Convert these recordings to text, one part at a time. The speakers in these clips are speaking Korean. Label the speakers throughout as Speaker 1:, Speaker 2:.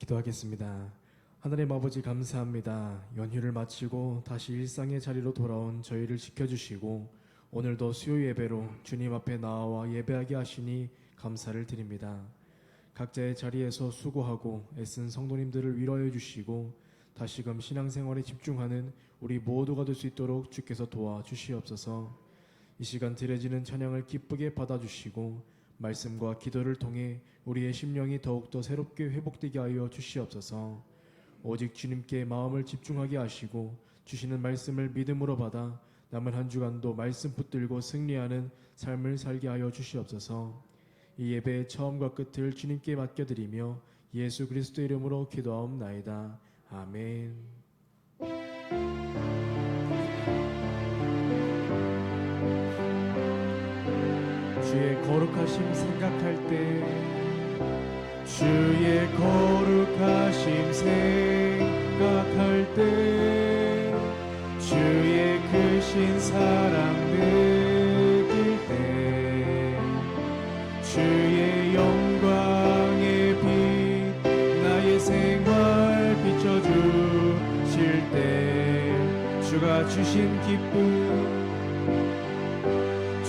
Speaker 1: 기도하겠습니다. 하나님 아버지 감사합니다. 연휴를 마치고 다시 일상의 자리로 돌아온 저희를 지켜주시고 오늘도 수요 예배로 주님 앞에 나와 예배하게 하시니 감사를 드립니다. 각자의 자리에서 수고하고 애쓴 성도님들을 위로해 주시고 다시금 신앙생활에 집중하는 우리 모두가 될 수 있도록 주께서 도와주시옵소서. 이 시간 드려지는 찬양을 기쁘게 받아주시고 말씀과 기도를 통해 우리의 심령이 더욱더 새롭게 회복되게 하여 주시옵소서. 오직 주님께 마음을 집중하게 하시고 주시는 말씀을 믿음으로 받아 남은 한 주간도 말씀 붙들고 승리하는 삶을 살게 하여 주시옵소서. 이 예배의 처음과 끝을 주님께 맡겨드리며 예수 그리스도의 이름으로 기도하옵나이다. 아멘. 주의 거룩하심 생각할 때 주의 거룩하심 생각할 때 주의 크신 사랑 느낄 때 주의 영광의 빛 나의 생활 비춰주실 때 주가 주신 기쁨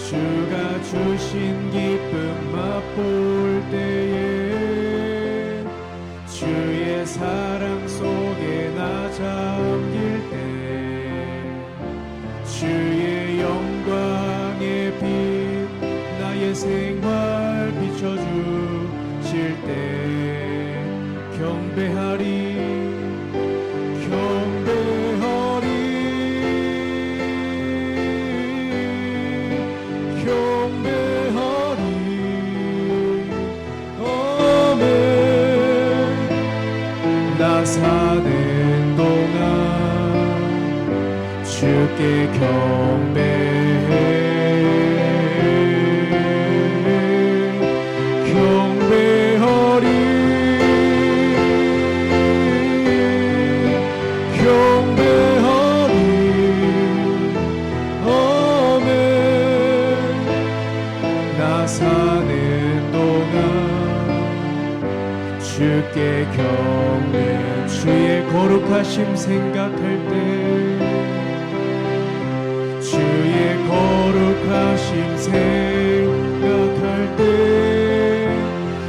Speaker 1: 주가 주신 기쁨 맛볼 때에 주의 사랑 속에 나 잠길 때 주의 영광의 빛 나의 생활 비춰주실 때 경배하리 사는 동안 주께 경배해 경배하리 경배하리 아멘. 나 사는 동안 주께 경배 주의 거룩하심 생각할 때 주의 거룩하심 생각할 때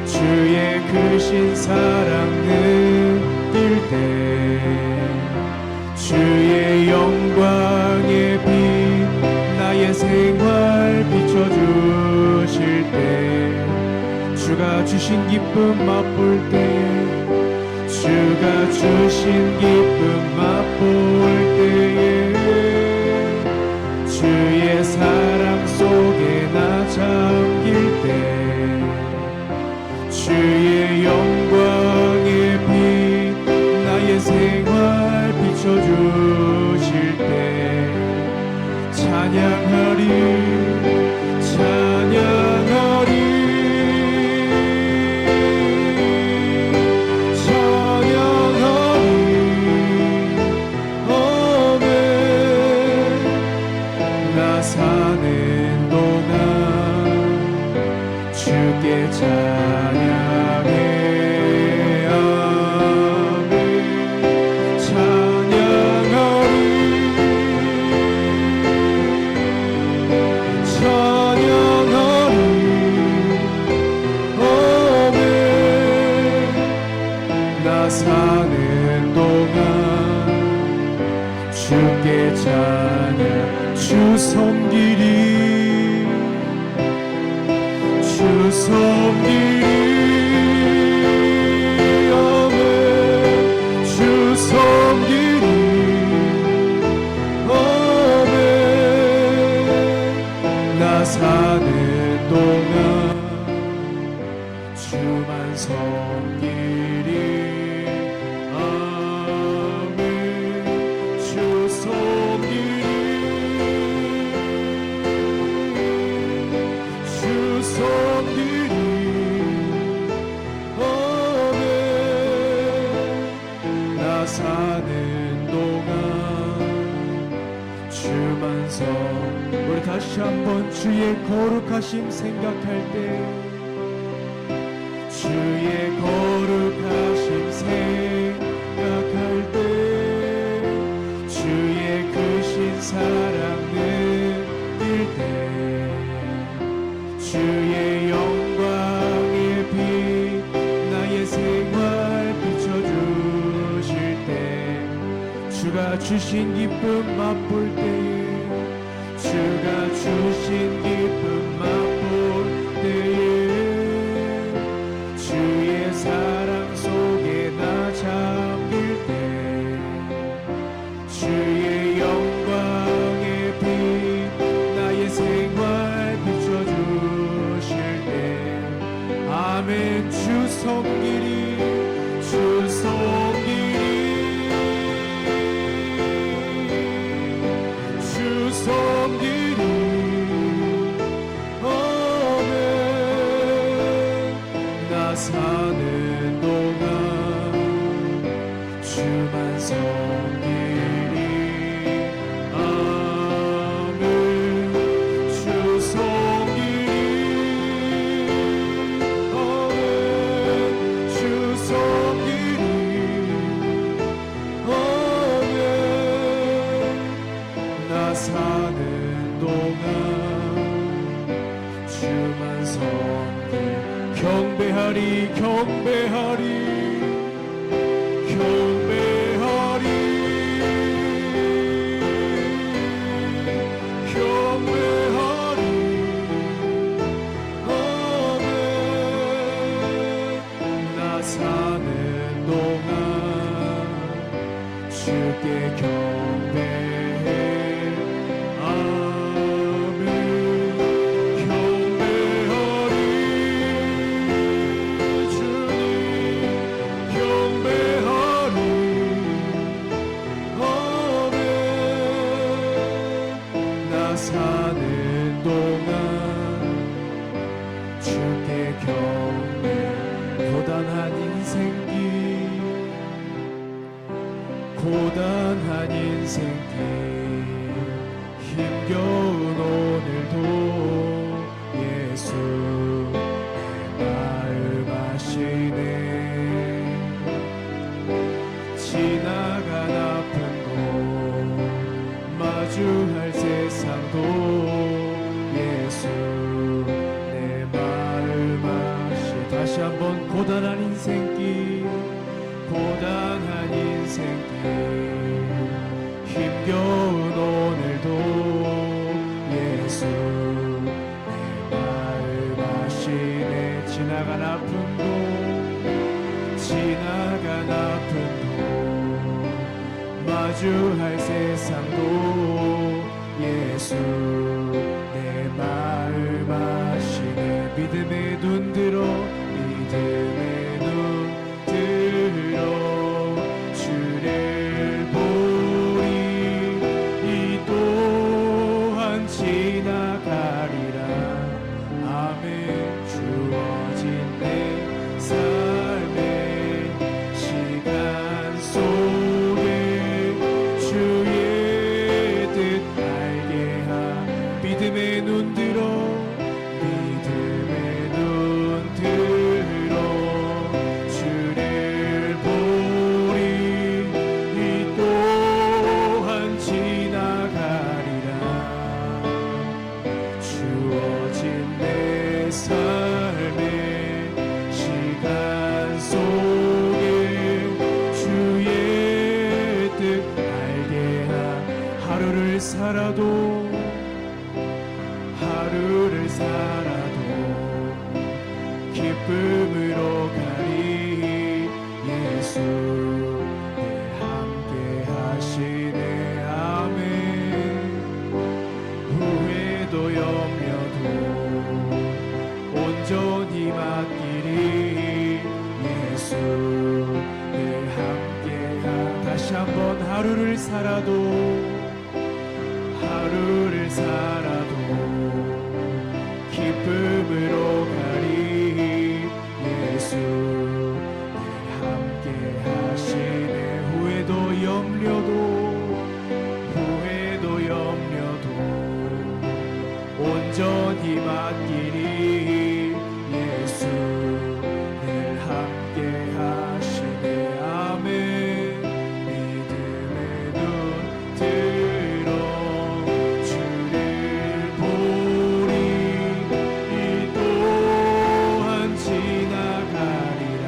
Speaker 1: 주의 크신 사랑 느낄 때 주의 영광의 빛 나의 생활 비춰주실 때 주가 주신 기쁨 맛볼 때 주가 주신 기쁨 맛볼 때에 주의 사랑 속에 나 잠길 때 주의 영광의 빛 나의 생활 비춰주실 때 찬양하리 찬양하리 사는 동안 주께 찬양해 아멘 찬양하리 찬양하리 아멘 나 사는 동안 주께 찬양 주 섬기리 주 섬기리 아멘 주 섬기리 아멘 나 사는 동안 주만 섬기리 아멘 주 섬기리 사는 동안 주만 우리 다시 한번 주의 거룩하심 생각할 때 주의 거룩하심 생각할 때 주신 기쁨 맛볼 때에 주가 주신 기쁨 맛볼 때에 주의 사랑 속에 나 잠길 때 주의 영광의 빛 나의 생활 비춰주실 때 아멘. 주 섬기리 주 섬기리 주 섬기리 아멘. 나 사는 동안 주만 섬기리 아멘. 주 섬기리 아멘. 주 섬기리 아멘. 나 사는 동안 주만 섬기 경배하리 경배하리 경배하리 경배하리 아멘. 나 사는 동안 주께 경배해 아멘. 경배하리 주님 경배하리 아멘. 나 사는 동안 주께 경배 고단한 인생길 고단한 인생길 힘겨운 오늘도 예수 내 마음 아시네 지나간 아픔도 마주할 세상도 예수 내 마음 아시 다시 한번 고단한 인생길 고단한 인생길 힘겨운 오늘도 예수 내 마음 아시네 지나간 아픔도 지나간 아픔도 마주할 세상도 예수 내 마음 아시네 믿음의 눈 들어 믿음의 눈 들어 주를 보리 이 또한 지나가리라 아멘. 주어진 내 삶의 시간 속에 주의 뜻 알게 하 믿음의 눈 들어 믿음의 눈 들어 주를 보리 이 또한 지나가리라 주어진 내 삶의 시간 속에 주의 뜻 알게 하 하루를 살아도 기쁨으로 가리 예수 늘 함께 하시네 아멘. 후회도 염려도 온전히 맡기리 예수 늘 함께 다시 한번 하루를 살아도 기쁨으로 가리 예수 늘 함께 하시네 후회도 염려도 온전히 맡기리 예수 늘 함께 하시네 아멘. 믿음의 눈 들어 주를 보리 이 또한 지나가리라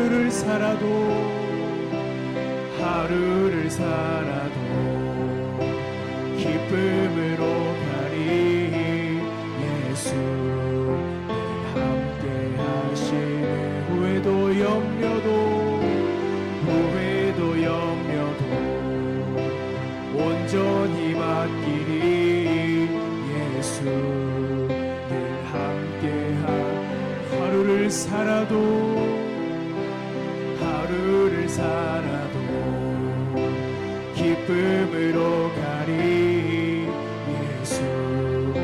Speaker 1: 하루를 살아도 기쁨으로 가리. 예수 늘 함께 하시네. 후회도 염려도 온전히 맡기리. 예수 늘 함께하. 하루를 살아도 기쁨으로 가리. 예수 늘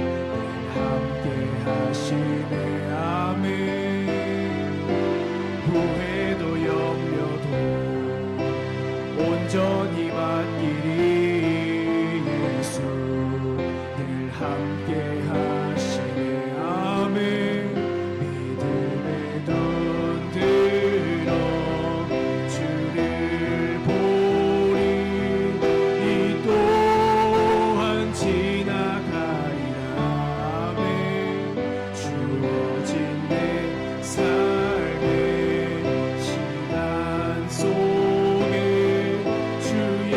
Speaker 1: 함께 하시네. 아멘. 후회도 염려도 온전히 맡기리. 예수 늘 함께 하시네. 아멘. 믿음의 눈 들어 주를 보리. 이 또한 지나가리라. 아멘. 주어진 내 삶의 시간 속에 주의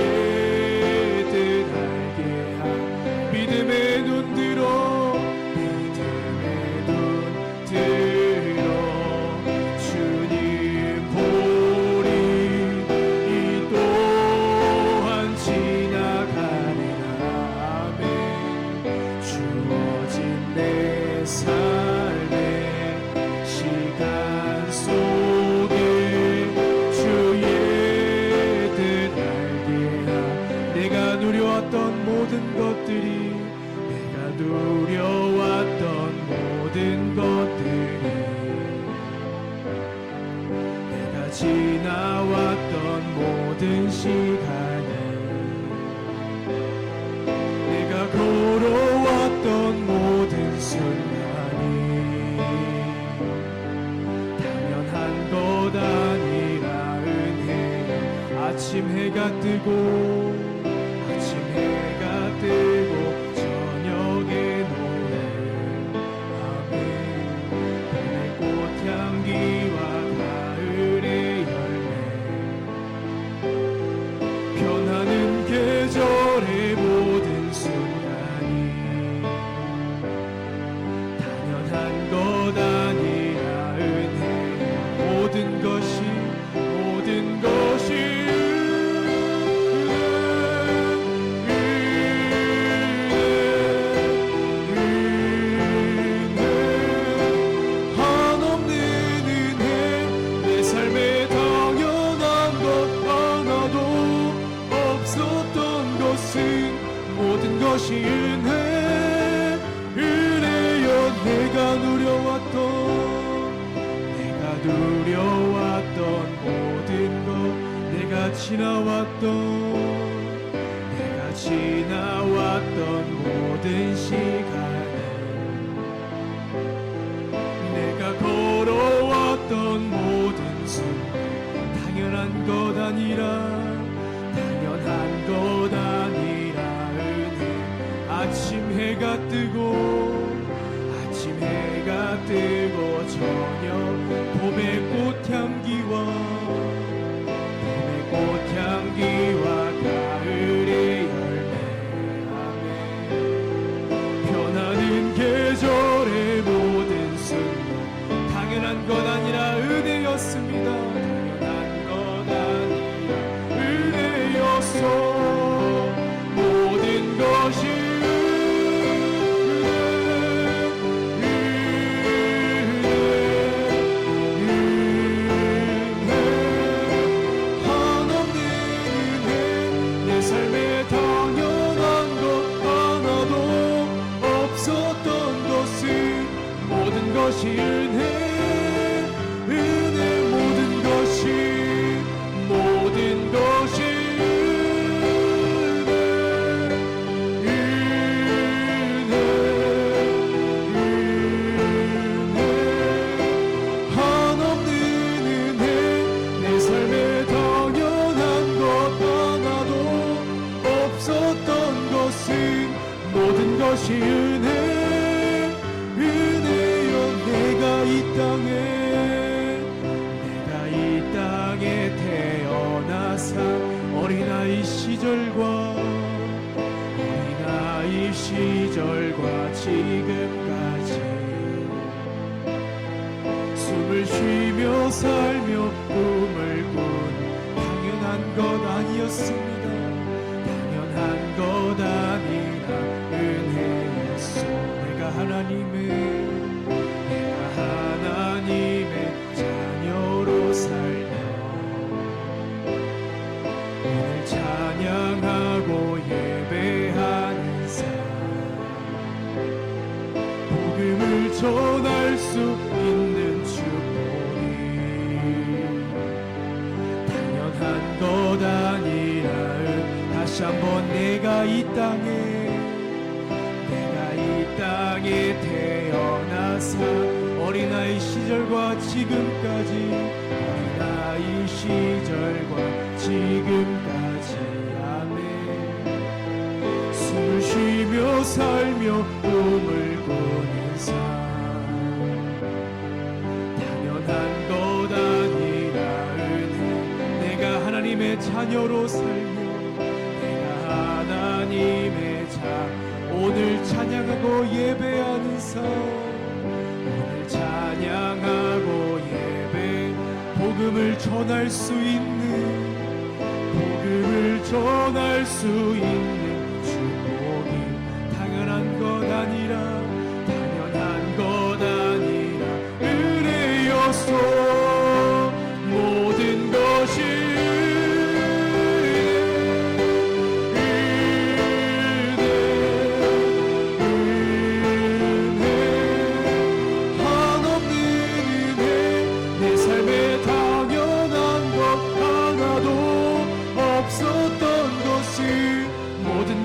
Speaker 1: 뜻 알게 한. 믿음의 눈 들어 주님 보리. 이 또한 지나가리라. 아멘. 주어진 내 삶의 시간 속에 주의 뜻 알게 하. 내가 누려왔던 모든 것들이 내가 지나왔던 모든 시간이, 내가 걸어왔던 모든 순간이 당연한 것 아니라 은혜. 아침 해가 뜨고 저녁에 노래. 아멘. 봄의 꽃향기와 가을의 열매, 변하는 계절의 모든 순간이 당연한 것 아니라 은혜. 모든 것이 은혜여. 내가 누려왔던 모든 것, 내가 지나왔던 모든 시간에, 내가 걸어왔던 모든 순간 당연한 것 아니라 은혜. 아침 해가 뜨고 저녁 봄의 꽃향기와 가을의 열매. 아멘. 변하는 계절의 모든 순간 당연한 것 아니라 은혜였습니다. 당연한 것 아니라 은혜였어. 모든 것이 것이 은혜여. 내가 이 땅에 시절과 어린아이 시절과 지금까지 숨을 쉬며 살며 꿈을 꾼 당연한 것 아니었습니다. 당연한 것 아니라 은혜였소. 내가 하나님의 자녀로 살며 오늘 찬양하고 예배하는 삶, 복음을 전할 수 있는 축복이 당연한 것 아니라 다시 한번 내가 이 땅에 태어나서 어린아이 시절과 지금까지 어린아이 시절과 지금까지 아멘. 숨을 쉬며 살며 꿈을 꾸는 삶, 당연한 것 아니라 은혜. 내가 하나님의 자녀로 살며 내가 하나님의 오늘 찬양하고 예배하는 삶, 오늘 찬양하고 예배, 복음을 전할 수 있는 축복이 당연한 것 아니라 은혜였소. 모든 것이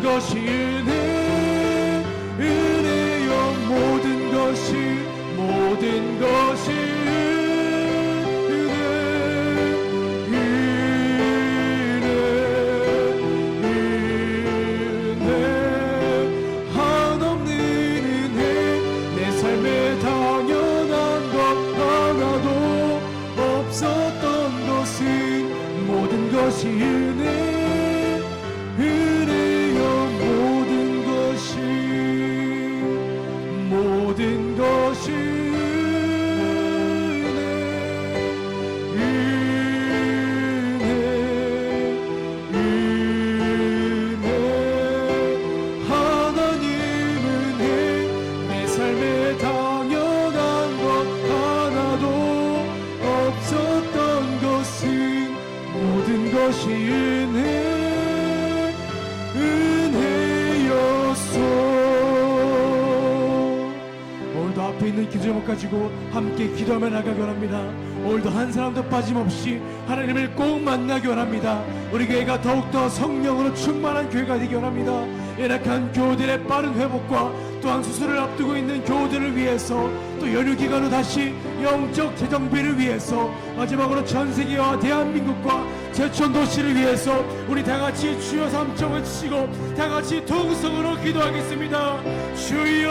Speaker 1: 것이 은혜요. 모든 것이 은혜. 한없는 은혜. 내 삶에 당연한 것 하나도 없었던 것은 모든 것이 은혜. 모든 것이 은혜. 하나님 은혜. 내 삶에 당연한 것 하나도 없었던 것은 모든 것이 은혜였소. 앞에 있는 기도 제목 가지고 함께 기도하며 나가기 원합니다. 오늘도 한 사람도 빠짐없이 하나님을 꼭 만나기 원합니다. 우리 교회가 더욱더 성령으로 충만한 교회가 되기 원합니다. 연약한 교우들의 빠른 회복과 또한 수술을 앞두고 있는 교우들을 위해서, 또 연휴 기간으로 다시 영적 재정비를 위해서, 마지막으로 전세계와 대한민국과 제천 도시를 위해서 우리 다같이 주여 삼총을 치고 다같이 통성으로 기도하겠습니다. 주여,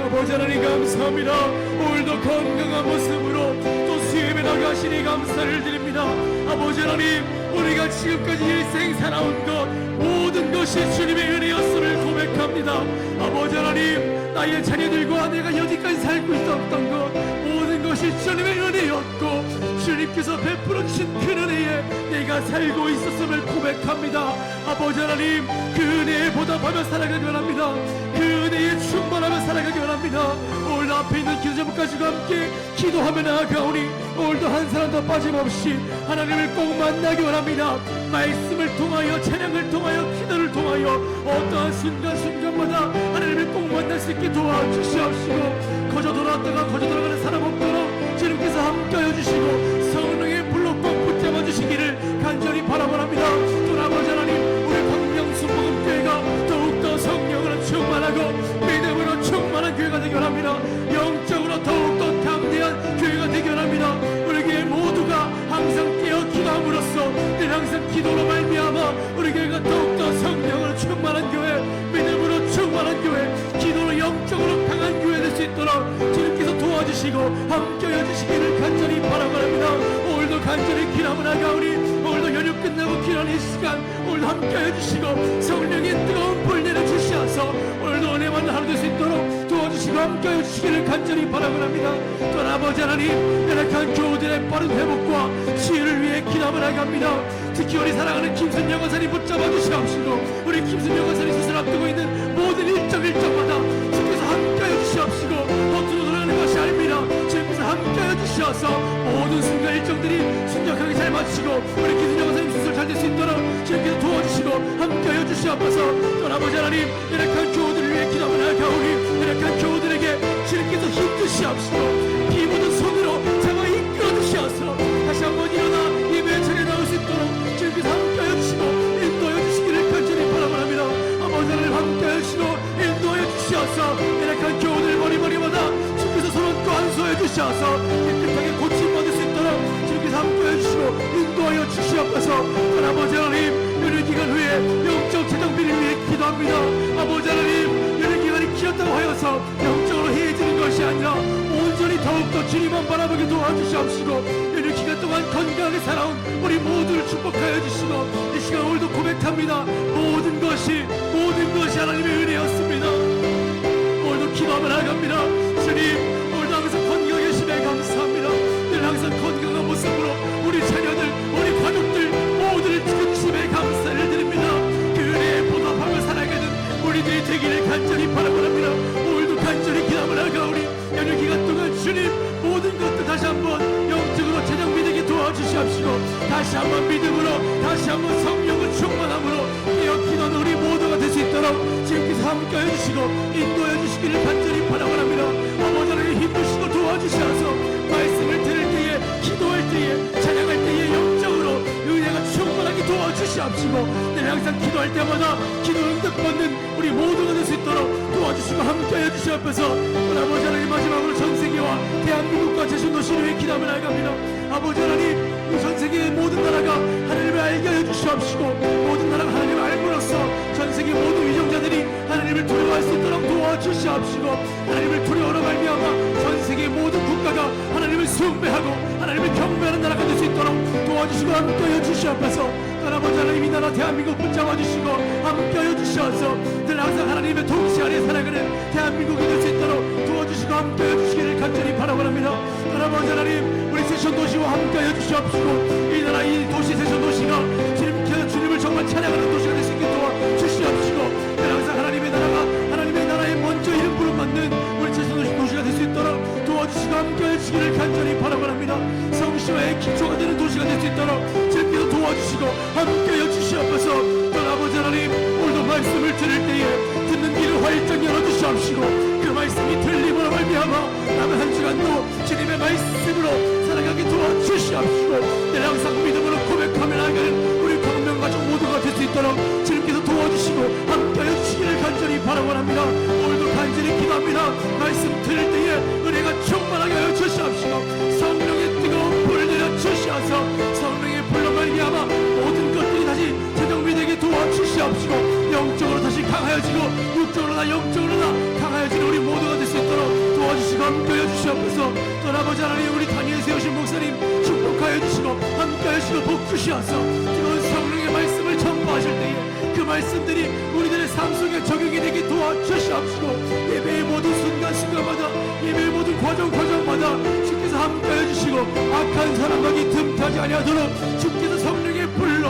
Speaker 1: 아버지 하나님 감사합니다. 오늘도 건강한 모습으로 또 수임에 나가시니 감사를 드립니다. 아버지 하나님, 우리가 지금까지 일생 살아온 것 모든 것이 주님의 은혜였음을 고백합니다. 아버지 하나님, 나의 자녀들과 내가 여기까지 살고 있었던 것 모든 것이 주님의 은혜였고 주님께서 베풀어 주신 그 은혜에 내가 살고 있었음을 고백합니다. 아버지 하나님, 그 은혜에 보답하며 살아가기 원합니다. 그 은혜에 충만하며 살아가기 원합니다. 오늘 앞에 있는 기도 제목 가지고 함께 기도하며 나아가오니 오늘도 한 사람도 빠짐없이 하나님을 꼭 만나기 원합니다. 말씀을 통하여, 찬양을 통하여, 기도를 통하여 어떠한 순간순간마다 하나님을 꼭 만날 수 있게 도와주시옵시고, 거저 돌아왔다가 거저 돌아가는 사람 없도록 주님께서 함께하여 주시고 성령의 불로 꼭 붙잡아 주시기를 간절히 바라봅니다. 또 아버지 하나님, 우리 광명순복음교회가 더욱더 성령으로 충만하고 믿음으로 충만한 교회가 되기 원합니다. 영적으로 더욱더 담대한 교회가 되기 원합니다. 우리 교회 모두가 항상 깨어 기도함으로써 늘 항상 기도로 말미암아 우리 교회가 더욱더 성령으로 충만한 교회, 믿음으로 충만한 교회, 기도로 영적으로 강한 교회 될 수 있도록 주님께서 도와주시고 함께해 주시고 간절히 바라바랍니다. 오늘도 간절히 기도하며 나가오니 오늘도 연휴 끝나고 기도하는 이 시간 오늘도 함께해 주시고 성령의 뜨거운 불 내려주시어서 오늘도 은혜 받는 하루 될 수 있도록 도와주시고 함께해 주시기를 간절히 바라바랍니다. 또 아버지 하나님, 연약한 교우들의 빠른 회복과 치유를 위해 기도하며 나갑니다. 특히 우리 사랑하는 김순영 권사님 붙잡아 주시옵시고 우리 김순영 권사님 수술 앞두고 있는 모든 일정마다 주께서 함께해 주시옵시고 겉으로 돌아가는 것이 아닙니다. 주께서 함께해 주시어서 모든 순간 일정들이 순적하게 잘 마치고 우리 김순영 권사님 수술 잘 될 수 있도록 주께서 도와주시고 함께해 주시옵소서. 또 아버지 하나님, 연약한 교우들을 위해 기도하며 나가오니 연약한 교우들에게 주께서 힘주시옵시고 피 묻은 손으로 잡아 이끌어 주시어서 다시 한번 일어나 예배의 자리에 나올 수 있도록 주께서 함께해 주시고 인도해 주시기를 간절히 바라바랍니다. 아버지 하나님 함께해 주시고 인도해 주시어서 연약한 교우들 머리마다 주께서 손을 안수해 주시어서 깨끗하게 고침받을 수 있도록 주께서 함께해 주시고 인도하여 주시옵소서. 아버지 하나님, 연휴 기간 후에 영적 재정비를 위해 기도합니다. 아버지 하나님, 연휴 기간이 길었다고 하여서 영적으로 해지는 것이 아니라 온전히 더욱더 주님만 바라보게 도와주시옵시고 연휴 기간 동안 건강하게 살아온 우리 모두를 축복하여 주시고 이 시간 오늘도 고백합니다. 모든 것이 하나님의 은혜였습니다. 오늘도 기도하며 나갑니다. 주님, 오늘도 항상 건강하게 계심에 감사합니다. 늘 항상 건강한 모습으로 우리 자녀들, 우리 가족들 모두를 지켜주심에 감사를 드립니다. 그 은혜에 보답하며 살아가는 우리들이 되기를 간절히 바라봅니다. 오늘도 간절히 기도하며 나가오니 연휴 기간 동안 주님 모든 것들 다시 한번 영적으로 재정비되게 도와주시옵시고 다시 한번 믿음으로 다시 한번 성령을 충만함으로 기도하는 우리 모두가 될 수 있도록 주님께서 함께해 주시고 인도해 주시기를 간절히 바라봅니다. 아버지 하나님 힘주시고 도와주셔서 말씀을 들을 때에 기도할 때에 찬양할 때에 영적으로 은혜가 충만하게 도와주시옵시고 늘 항상 기도할 때마다 기도 응답받는 우리 모두가 될 수 있도록 도와주시고 함께해 주시옵소서. 아버지 하나님, 마지막으로 전 세계와 대한민국과 제주도시를 위해 기도하며 나갑니다. 아버지 하나님, 전 세계의 모든 나라가 하나님을 알게 하여 주시옵시고 모든 나라가 하나님을 알므로써 전 세계 모든 위정자들이 하나님을 두려워할 수 있도록 도와주시옵시고 하나님을 두려워로 말미암아 전 세계 모든 국가가 하나님을 숭배하고 하나님을 경배하는 나라가 될 수 있도록 도와주시고 함께하여 주시옵소서. 아버지 하나님, 이 나라 대한민국 붙잡아 주시고 함께하여 주셔서 늘 항상 하나님의 통치 아래 살아가는 대한민국이 될 수 있도록 도와주시고 함께하여 주시기를 간절히 바라봅니다. 아버지 하나님, 우리 세션 도시와 함께하여 주시옵시고 이 나라 이 도시 세션 도시가 주님을 정말 찬양하는 도시가 될 수 있게 도와주시옵시고 늘 항상 하나님의 나라에 먼저 이름 부름받는 우리 세션 도시가 될 수 있도록 도와주시고 함께하여 주시기를 간절히 바라봅니다. 성시와의 기초가 되는 도시가 될 수 있도록 주님께서 도와주시고 함께하여 주시옵소서. 또 아버지 하나님, 오늘도 말씀을 들을 때에 듣는 귀를 활짝 열어주시옵시고 그 말씀이 들림으로 말미암아 남은 한 주간도 주님의 말씀으로 살아가게 도와주시옵시고 늘 항상 믿음으로 고백하며 나아가는 우리 광명가족 모두가 될 수 있도록 주님께서 도와주시고 함께하여 주시기를 간절히 바라봅니다. 오늘도 간절히 기도합니다. 말씀 들을 때에 은혜가 충만하게 하여 주시옵시고 성령의 뜨거운 불을 내려 주시어서 성령의 불로 말미암아 모든 것들이 다시 재정비되게 도와주시옵시고 영적으로 다시 강하여지고 육적으로나 영적으로나 강하여지는 우리 모두가 될 수 있도록 도와주시고 함께하여 주시옵소서. 또 아버지 하나님, 우리 단위에 세우신 목사님 축복하여 주시고 함께하여 주시고 복 주시어서 뜨거운 성령의 말씀을 전파하실 때에 그 말씀들이 우리들의 삶 속에 적용이 되게 도와주시옵시고 예배의 모든 순간순간마다 예배의 모든 과정마다 주께서 함께해 주시고 악한 사람에게 틈타지 아니하도록 주께서 성령의 불로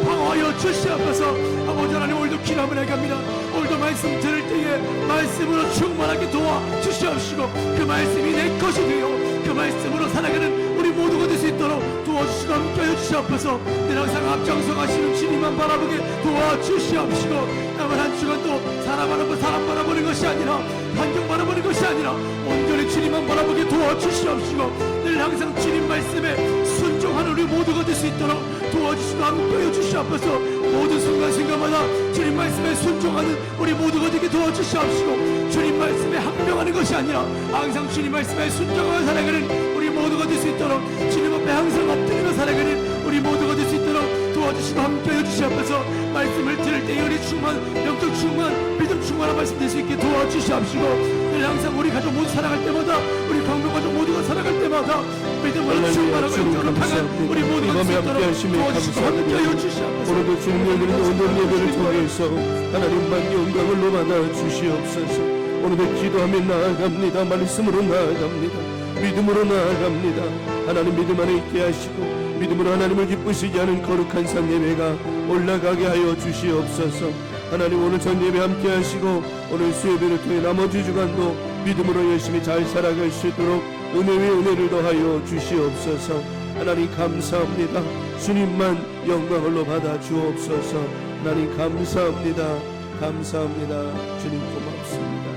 Speaker 1: 방어하여 주시옵소서. 아버지 하나님, 오늘도 기도하며 나갑니다. 오늘도 말씀 들을 때에 말씀으로 충만하게 도와주시옵시고 그 말씀이 내 것이 되어 그 말씀으로 살아가는 우리 모두가 될 수 있도록 도와주시고 함께하여 주시옵소서. 늘 항상 앞장서 가시는 주님만 바라보게 도와주시옵시고 남은 한 주간도 사람 바라보는 것이 아니라 환경 바라보는 것이 아니라 온전히 주님만 바라보게 도와주시옵시고 늘 항상 주님 말씀에 순종하는 우리 모두가 될 수 있도록 도와주시고 함께하여 주시옵소서. 모든 순간마다 주님 말씀에 순종하는 우리 모두가 되게 도와주시옵시고 주님 말씀에 항명하는 것이 아니라 항상 주님 말씀에 순종하여 살아가는 우리 모두가 될 수 있도록 주님 앞에 항상 엎드리며 살아가는 우리 모두가 될 수 있도록 도와주시옵소서. 도와주시고 함께하여 주시옵소서. 말씀을 들을 때 열이 충만, 영적 충만, 믿음 충만한 말씀 될 수 있게 도와주시옵시고, 늘 항상 우리 가족 모두 살아갈 때마다, 우리 광명 가족 모두가 살아갈 때마다 믿음으로 충만하고 영적으로 강한 우리 모두가 될 수 있도록 도와주시고 함께하여 주시옵소서.
Speaker 2: 오늘도 주님 예배는 오늘 예배를 통해서 하나님만 영광을 받아 주시옵소서. 오늘도 기도하며 나아갑니다. 말씀으로 나아갑니다. 믿음으로 나아갑니다. 하나님 믿음 안에 있게 하시고 믿음으로 하나님을 기쁘시게 하는 거룩한 상 예배가 올라가게 하여 주시옵소서. 하나님 오늘 전 예배 함께 하시고 오늘 수예배를 통해 나머지 주간도 믿음으로 열심히 잘 살아갈 수 있도록 은혜 위에 은혜를 더하여 주시옵소서. 하나님 감사합니다. 주님만 영광을 받아 주옵소서. 하나님 감사합니다. 감사합니다. 주님 고맙습니다.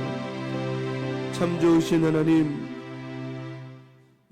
Speaker 2: 참 좋으신 하나님,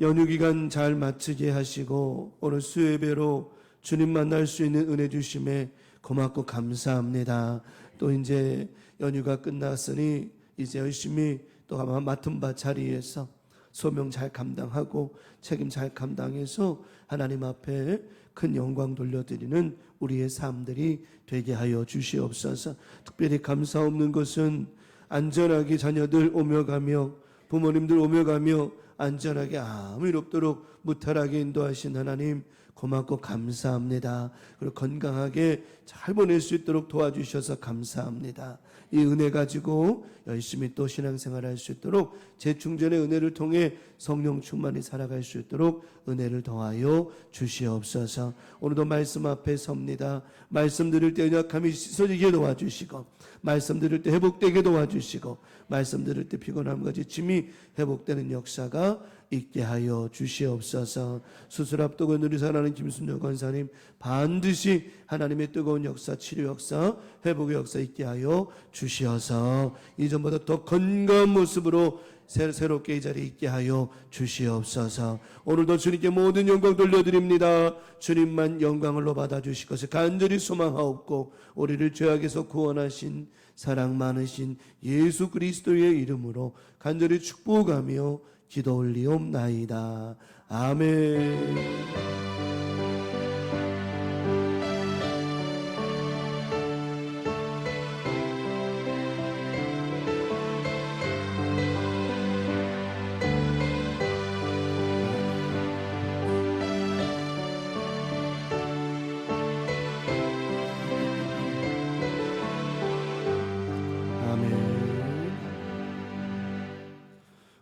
Speaker 2: 연휴 기간 잘 마치게 하시고 오늘 수요예배로 주님 만날 수 있는 은혜 주심에 고맙고 감사합니다. 또 이제 연휴가 끝났으니 이제 열심히 또 아마 맡은 바 자리에서 소명 잘 감당하고 책임 잘 감당해서 하나님 앞에 큰 영광 돌려드리는 우리의 삶들이 되게 하여 주시옵소서. 특별히 감사 없는 것은 안전하게 자녀들 오며 가며 부모님들 오며 가며 안전하게 아무 일 없도록 무탈하게 인도하신 하나님 고맙고 감사합니다. 그리고 건강하게 잘 보낼 수 있도록 도와주셔서 감사합니다. 이 은혜 가지고 열심히 또 신앙생활 할 수 있도록 재충전의 은혜를 통해 성령 충만히 살아갈 수 있도록 은혜를 더하여 주시옵소서. 오늘도 말씀 앞에 섭니다. 말씀 들을 때 연약함이 씻어지게 도와주시고 말씀 들을 때 회복되게 도와주시고 말씀 들을 때 피곤함과 지침이 회복되는 역사가 있게 하여 주시옵소서. 수술 앞두고 누리 살아가는 김순영 권사님 반드시 하나님의 뜨거운 역사, 치료 역사, 회복의 역사 있게 하여 주시어서 이전보다 더 건강한 모습으로 새롭게 이 자리에 있게 하여 주시옵소서. 오늘도 주님께 모든 영광 돌려드립니다. 주님만 영광을로 받아주실 것을 간절히 소망하옵고 우리를 죄악에서 구원하신 사랑 많으신 예수 그리스도의 이름으로 간절히 축복하며 기도 올리옵나이다. 아멘.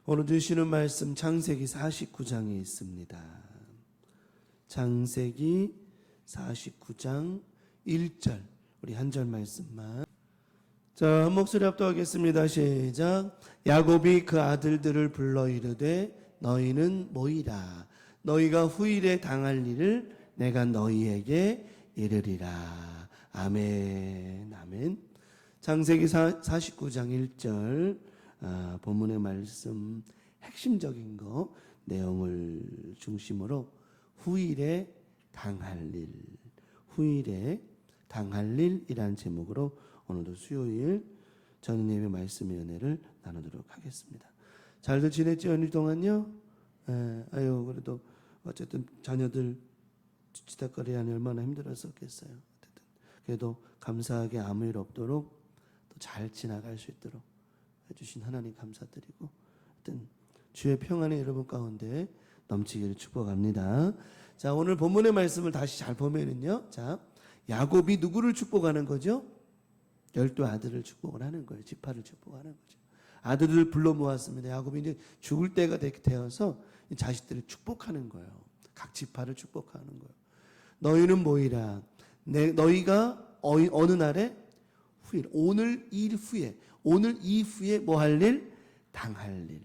Speaker 2: 오늘 주시는 말씀 창세기 49장에 있습니다. 창세기 49장 1절 우리 한 절 말씀만 자, 한 목소리 합독하겠습니다. 시작. 야곱이 그 아들들을 불러 이르되 너희는 모이라. 너희가 후일에 당할 일을 내가 너희에게 이르리라. 아멘. 아멘. 창세기 49장 1절 본문의 말씀 핵심적인 거 내용을 중심으로 후일에 당할 일, 후일에 당할 일이라는 제목으로 오늘도 수요일 저는 예배 말씀의 은혜를 나누도록 하겠습니다. 잘들 지냈죠? 연휴 동안요? 아유 그래도 어쨌든 자녀들 지닥거리하니 얼마나 힘들었었겠어요. 어쨌든 그래도 감사하게 아무 일 없도록 또 잘 지나갈 수 있도록 해주신 하나님 감사드리고 하여튼 주의 평안이 여러분 가운데 넘치기를 축복합니다. 자, 오늘 본문의 말씀을 다시 잘 보면은요, 자, 야곱이 누구를 축복하는 거죠? 12 아들을 축복을 하는 거예요. 지파를 축복하는 거죠. 아들을 불러 모았습니다. 야곱이 이제 죽을 때가 되어서 자식들을 축복하는 거예요. 각 지파를 축복하는 거예요. 너희는 모이라. 너희가 어느 날에 후일, 오늘 일 후에, 오늘 이후에 뭐 할 일? 당할 일.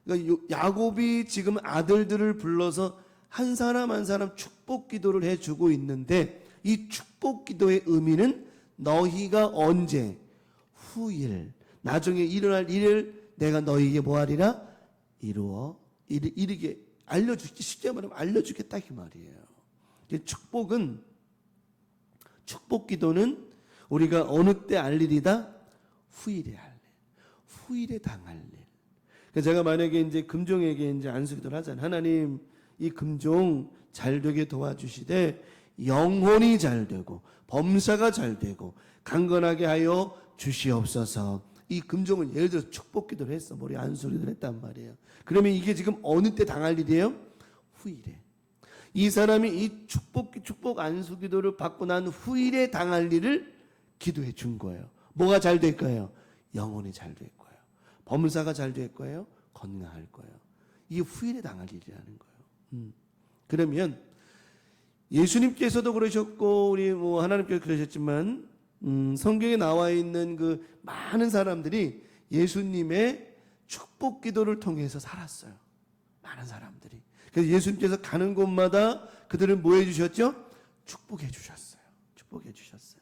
Speaker 2: 그러니까 야곱이 지금 아들들을 불러서 한 사람 한 사람 축복 기도를 해주고 있는데 이 축복 기도의 의미는 너희가 언제? 후일. 나중에 일어날 일을 내가 너희에게 뭐 하리라? 이르게 알려주기 쉽게 말하면 알려주겠다 이 말이에요. 축복 기도는 우리가 어느 때 알 일이다? 후일에 할 일. 후일에 당할 일. 그래서 제가 만약에 이제 금종에게 이제 안수기도를 하잖아요. 하나님, 이 금종 잘 되게 도와주시되 영혼이 잘 되고 범사가 잘 되고 강건하게 하여 주시옵소서. 이 금종은 예를 들어서 축복 기도를 했어. 머리 안수기도를 했단 말이에요. 그러면 이게 지금 어느 때 당할 일이에요? 후일에. 이 사람이 이 축복 안수 기도를 받고 난 후일에 당할 일을 기도해 준 거예요. 뭐가 잘 될 거예요? 영혼이 잘 될 거예요. 범사가 잘 될 거예요. 건강할 거예요. 이게 후일에 당할 일이라는 거예요. 그러면 예수님께서도 그러셨고 우리 하나님께서 그러셨지만 성경에 나와 있는 그 많은 사람들이 예수님의 축복 기도를 통해서 살았어요. 많은 사람들이. 그래서 예수님께서 가는 곳마다 그들을 뭐 해주셨죠? 축복해 주셨어요. 축복해 주셨어요.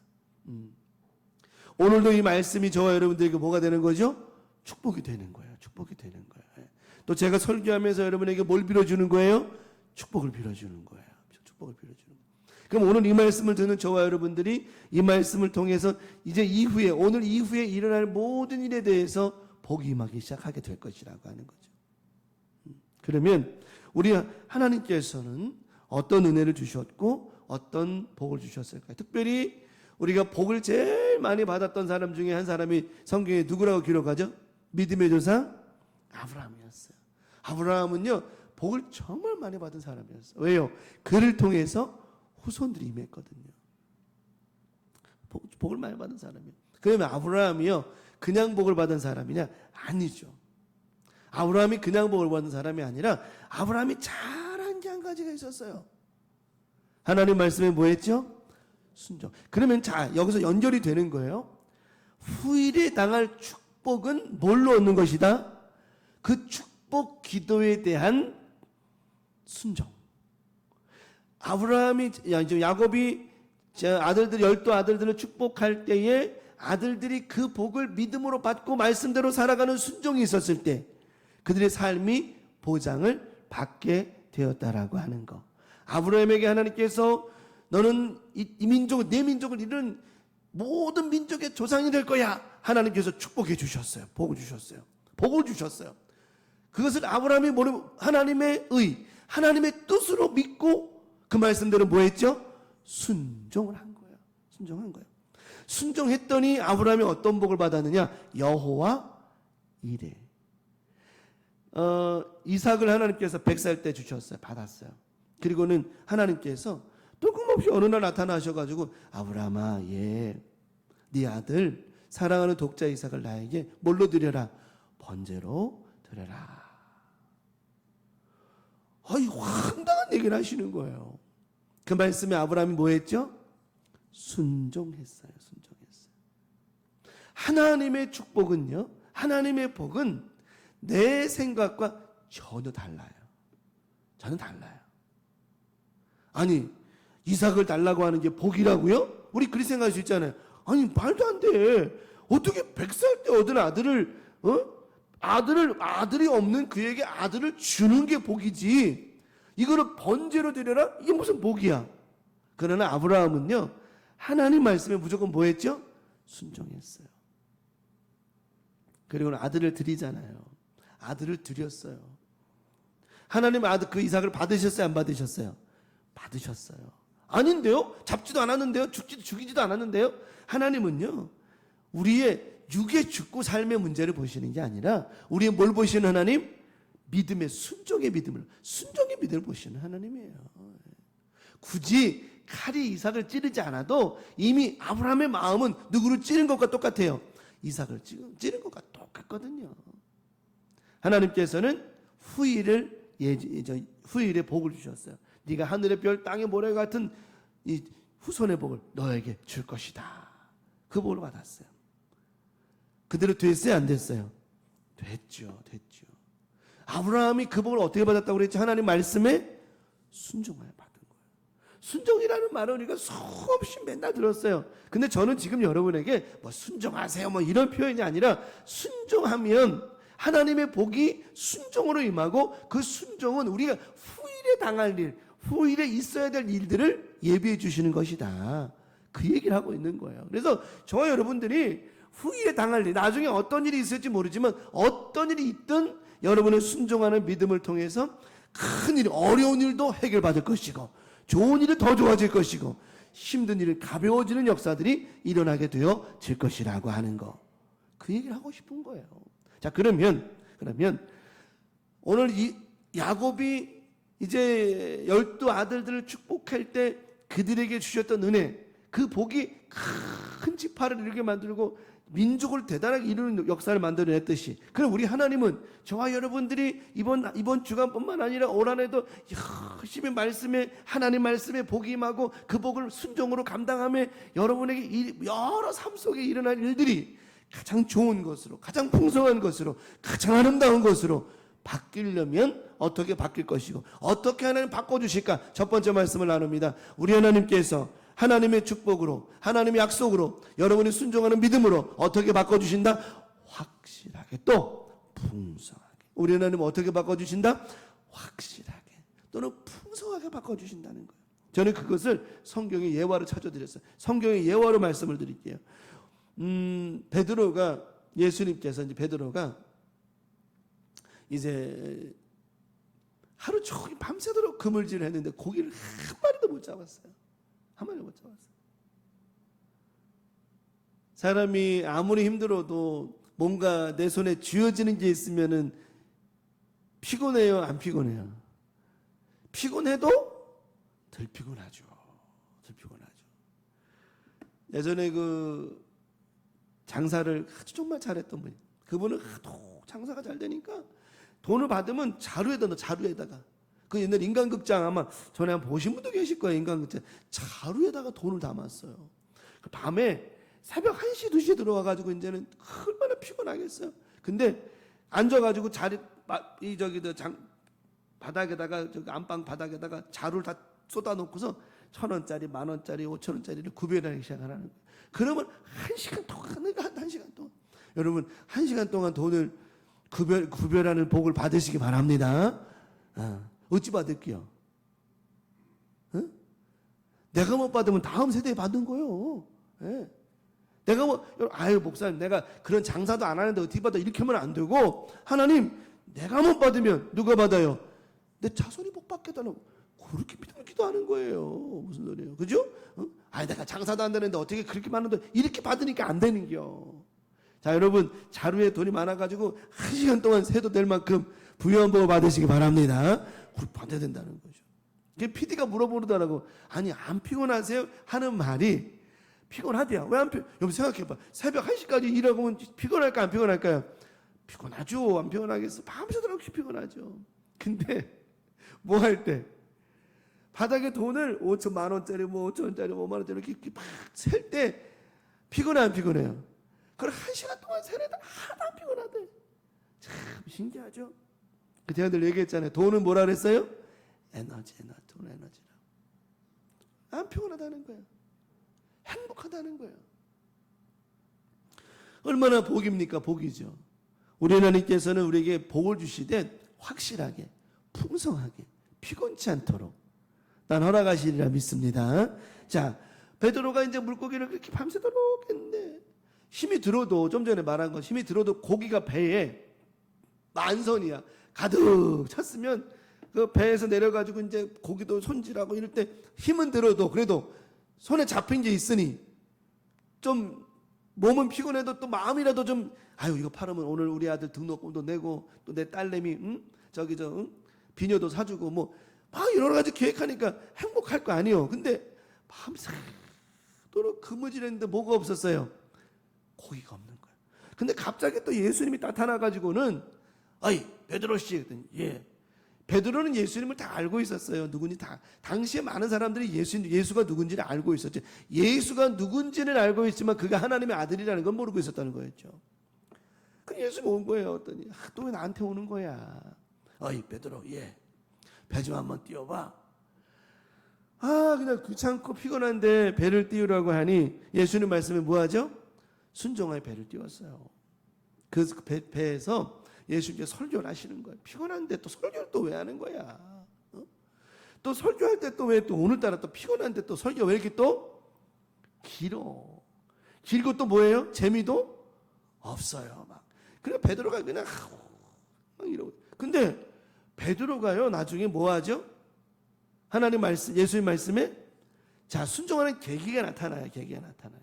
Speaker 2: 오늘도 이 말씀이 저와 여러분들에게 뭐가 되는 거죠? 축복이 되는 거예요. 축복이 되는 거예요. 또 제가 설교하면서 여러분에게 뭘 빌어주는 거예요? 축복을 빌어주는 거예요. 축복을 빌어주는 거예요. 그럼 오늘 이 말씀을 듣는 저와 여러분들이 이 말씀을 통해서 이제 이후에 오늘 이후에 일어날 모든 일에 대해서 복이 임하기 시작하게 될 것이라고 하는 거죠. 그러면 우리 하나님께서는 어떤 은혜를 주셨고 어떤 복을 주셨을까요? 특별히 우리가 복을 제일 많이 받았던 사람 중에 한 사람이 성경에 누구라고 기록하죠? 믿음의 조상 아브라함이었어요. 아브라함은요 복을 정말 많이 받은 사람이었어요. 왜요? 그를 통해서 후손들이 임했거든요. 복을 많이 받은 사람이에요. 그러면 아브라함이요 그냥 복을 받은 사람이냐? 아니죠. 아브라함이 그냥 복을 받은 사람이 아니라 아브라함이 잘한 게 한 가지가 있었어요. 하나님 말씀에 뭐 했죠? 순종. 그러면 자 여기서 연결이 되는 거예요. 후일에 당할 축복은 뭘로 얻는 것이다? 그 축복 기도에 대한 순종. 아브라함이 야곱이 아들들 12아들들을 축복할 때에 아들들이 그 복을 믿음으로 받고 말씀대로 살아가는 순종이 있었을 때 그들의 삶이 보장을 받게 되었다라고 하는 거. 아브라함에게 하나님께서 너는 이 민족을 내 민족을 이룬 모든 민족의 조상이 될 거야. 하나님께서 축복해 주셨어요. 복을 주셨어요. 복을 주셨어요. 그것을 아브라함이 하나님의 하나님의 뜻으로 믿고 그 말씀대로 뭐 했죠? 순종을 한 거예요. 순종한 거예요. 순종했더니 아브라함이 어떤 복을 받았느냐? 여호와 이레. 이삭을 하나님께서 100살 때 주셨어요. 받았어요. 그리고는 하나님께서 뜬금없이 어느 날 나타나셔가지고 아브라함아 네 아들 사랑하는 독자 이삭을 나에게 뭘로 드려라? 번제로 드려라. 황당한 얘기를 하시는 거예요. 그 말씀에 아브라함이 뭐 했죠? 순종했어요. 순종했어요. 하나님의 축복은요, 하나님의 복은 내 생각과 전혀 달라요. 전혀 달라요. 아니, 이삭을 달라고 하는 게 복이라고요? 우리 그렇게 생각할 수 있잖아요. 아니, 말도 안 돼. 어떻게 100살 때 얻은 아들이 없는 그에게 아들을 주는 게 복이지. 이거를 번제로 드려라? 이게 무슨 복이야? 그러나 아브라함은요, 하나님 말씀에 무조건 뭐 했죠? 순종했어요. 그리고 아들을 드리잖아요. 아들을 드렸어요. 하나님 아들 그 이삭을 받으셨어요? 안 받으셨어요? 받으셨어요. 아닌데요? 잡지도 않았는데요? 죽이지도 않았는데요? 하나님은요, 우리의 육의 죽고 삶의 문제를 보시는 게 아니라 우리의 뭘 보시는 하나님? 믿음의 순종의 믿음을 보시는 하나님이에요. 굳이 칼이 이삭을 찌르지 않아도 이미 아브라함의 마음은 누구를 찌른 것과 똑같아요. 이삭을 찌른 것과 똑같거든요. 하나님께서는 후일에 복을 주셨어요. 네가 하늘의 별 땅의 모래 같은 이 후손의 복을 너에게 줄 것이다. 그 복을 받았어요. 그대로 됐어요? 안 됐어요? 됐죠. 아브라함이 그 복을 어떻게 받았다고 그랬죠? 하나님 말씀에 순종을 받은 거예요. 순종이라는 말을 우리가 수없이 맨날 들었어요. 근데 저는 지금 여러분에게 뭐 순종하세요 뭐 이런 표현이 아니라 순종하면 하나님의 복이 순종으로 임하고 그 순종은 우리가 후일에 당할 일, 후일에 있어야 될 일들을 예비해 주시는 것이다. 그 얘기를 하고 있는 거예요. 그래서 저와 여러분들이 후일에 당할 일, 나중에 어떤 일이 있을지 모르지만 어떤 일이 있든 여러분의 순종하는 믿음을 통해서 큰 일, 어려운 일도 해결받을 것이고 좋은 일은 더 좋아질 것이고 힘든 일은 가벼워지는 역사들이 일어나게 되어질 것이라고 하는 거. 그 얘기를 하고 싶은 거예요. 자, 그러면 오늘 이 야곱이 이제 12 아들들을 축복할 때 그들에게 주셨던 은혜, 그 복이 큰 지파를 이루게 만들고 민족을 대단하게 이루는 역사를 만들어냈듯이, 그럼 우리 하나님은 저와 여러분들이 이번 주간뿐만 아니라 올 한해도 열심히 하나님 말씀에 복이 임하고 그 복을 순종으로 감당하며 여러분에게 여러 삶 속에 일어날 일들이 가장 좋은 것으로, 가장 풍성한 것으로, 가장 아름다운 것으로 바뀌려면 어떻게 바뀔 것이고 어떻게 하나님 바꿔주실까? 첫 번째 말씀을 나눕니다. 우리 하나님께서 하나님의 축복으로, 하나님의 약속으로, 여러분이 순종하는 믿음으로 어떻게 바꿔주신다? 확실하게, 또 풍성하게. 우리 하나님은 어떻게 바꿔주신다? 확실하게 또는 풍성하게 바꿔주신다는 거예요. 저는 그것을 성경의 예화로 찾아드렸어요. 성경의 예화로 말씀을 드릴게요. 예수님께서 이제 베드로가 이제 하루 종일 밤새도록 그물질을 했는데 고기를 한 마리도 못 잡았어요. 한 마리도 못 잡았어요. 사람이 아무리 힘들어도 뭔가 내 손에 쥐어지는 게 있으면은 피곤해요, 안 피곤해요? 피곤해도 덜 피곤하죠. 덜 피곤하죠. 예전에 그 장사를 아주 정말 잘했던 분이, 그분은 하도 장사가 잘 되니까 돈을 받으면 자루에다가 그 옛날 인간극장, 아마 전에 한번 보신 분도 계실 거예요. 인간극장 자루에다가 돈을 담았어요. 그 밤에 새벽 1시 2시에 들어와가지고 이제는 얼마나 피곤하겠어요. 근데 앉아가지고 바닥에다가 안방 바닥에다가 자루를 다 쏟아놓고서 1,000원짜리, 10,000원짜리, 5,000원짜리를 구별하기 시작하는 거예요. 그러면 1시간 동안, 1시간 동안, 여러분 1시간 동안 돈을 구별하는 복을 받으시기 바랍니다. 어찌 받을게요? 내가 못 받으면 다음 세대에 받은 거예요. 네. 내가 목사님, 내가 그런 장사도 안 하는데 어떻게 받아? 이렇게 하면 안 되고, 하나님, 내가 못 받으면 누가 받아요? 내 자손이 복 받게 달라고. 그렇게 기도하는 거예요. 무슨 소리예요? 그죠? 내가 장사도 안 되는데 어떻게 그렇게 많은 돈 이렇게 받으니까 안 되는겨. 자, 여러분, 자루에 돈이 많아가지고 1시간 동안 세도 될 만큼 부유한 복을 받으시기 바랍니다. 그걸 받아야 된다는 거죠. PD가 물어보더라고. 아니, 안 피곤하세요? 하는 말이 피곤하대요. 왜 안 여러분 생각해봐. 새벽 1시까지 일하고 오면 피곤할까, 안 피곤할까요? 피곤하죠. 안 피곤하겠어. 밤새도록 피곤하죠. 근데 뭐 할 때? 바닥에 돈을 10,000원짜리, 5,000원짜리, 50,000원짜리 이렇게 막 셀 때 피곤해, 안 피곤해요? 그걸 1시간 동안 세려다 하나도 안 피곤하대. 참 신기하죠? 그 제가 늘 얘기했잖아요. 돈은 뭐라 그랬어요? 에너지, 돈 에너지라. 안 피곤하다는 거예요. 행복하다는 거예요. 얼마나 복입니까? 복이죠. 우리 하나님께서는 우리에게 복을 주시되 확실하게, 풍성하게, 피곤치 않도록 난 허락하시리라 믿습니다. 자, 베드로가 이제 물고기를 그렇게 밤새도록 했는데 힘이 들어도, 좀 전에 말한 것, 힘이 들어도 고기가 배에 만선이야. 가득 찼으면 그 배에서 내려가지고 이제 고기도 손질하고 이럴 때 힘은 들어도 그래도 손에 잡힌 게 있으니 좀 몸은 피곤해도 또 마음이라도 좀, 이거 팔으면 오늘 우리 아들 등록금도 내고 또 내 딸내미 비녀도 사주고 막 여러 가지 계획하니까 행복할 거 아니에요. 근데 밤새도록 그무질했는데 뭐가 없었어요? 고기가 없는 거예요. 근데 갑자기 또 예수님이 나타나가지고는 베드로 씨 그랬더니, 예. 베드로는 예수님을 다 알고 있었어요. 누군지 다. 당시에 많은 사람들이 예수가 누군지를 알고 있었죠. 예수가 누군지는 알고 있지만 그가 하나님의 아들이라는 건 모르고 있었다는 거였죠. 그 예수가 온 거예요. 어떠니 또 왜 나한테 오는 거야? 베드로, 예. 배 좀 한번 띄워봐. 그냥 귀찮고 피곤한데 배를 띄우라고 하니 예수님 말씀에 뭐하죠? 순종하여 배를 띄웠어요. 그 배에서 예수님께서 설교를 하시는 거예요. 피곤한데 또 설교를 또 왜 하는 거야? 또 설교할 때 또 왜 또 오늘따라 또 피곤한데 또 설교 왜 이렇게 또 길고 또 뭐예요? 재미도 없어요. 그러니까 베드로가 그냥 막 이러고. 근데 베드로가요 나중에 뭐 하죠? 하나님 말씀, 예수님 말씀에 자, 순종하는 계기가 나타나요. 계기가 나타나요.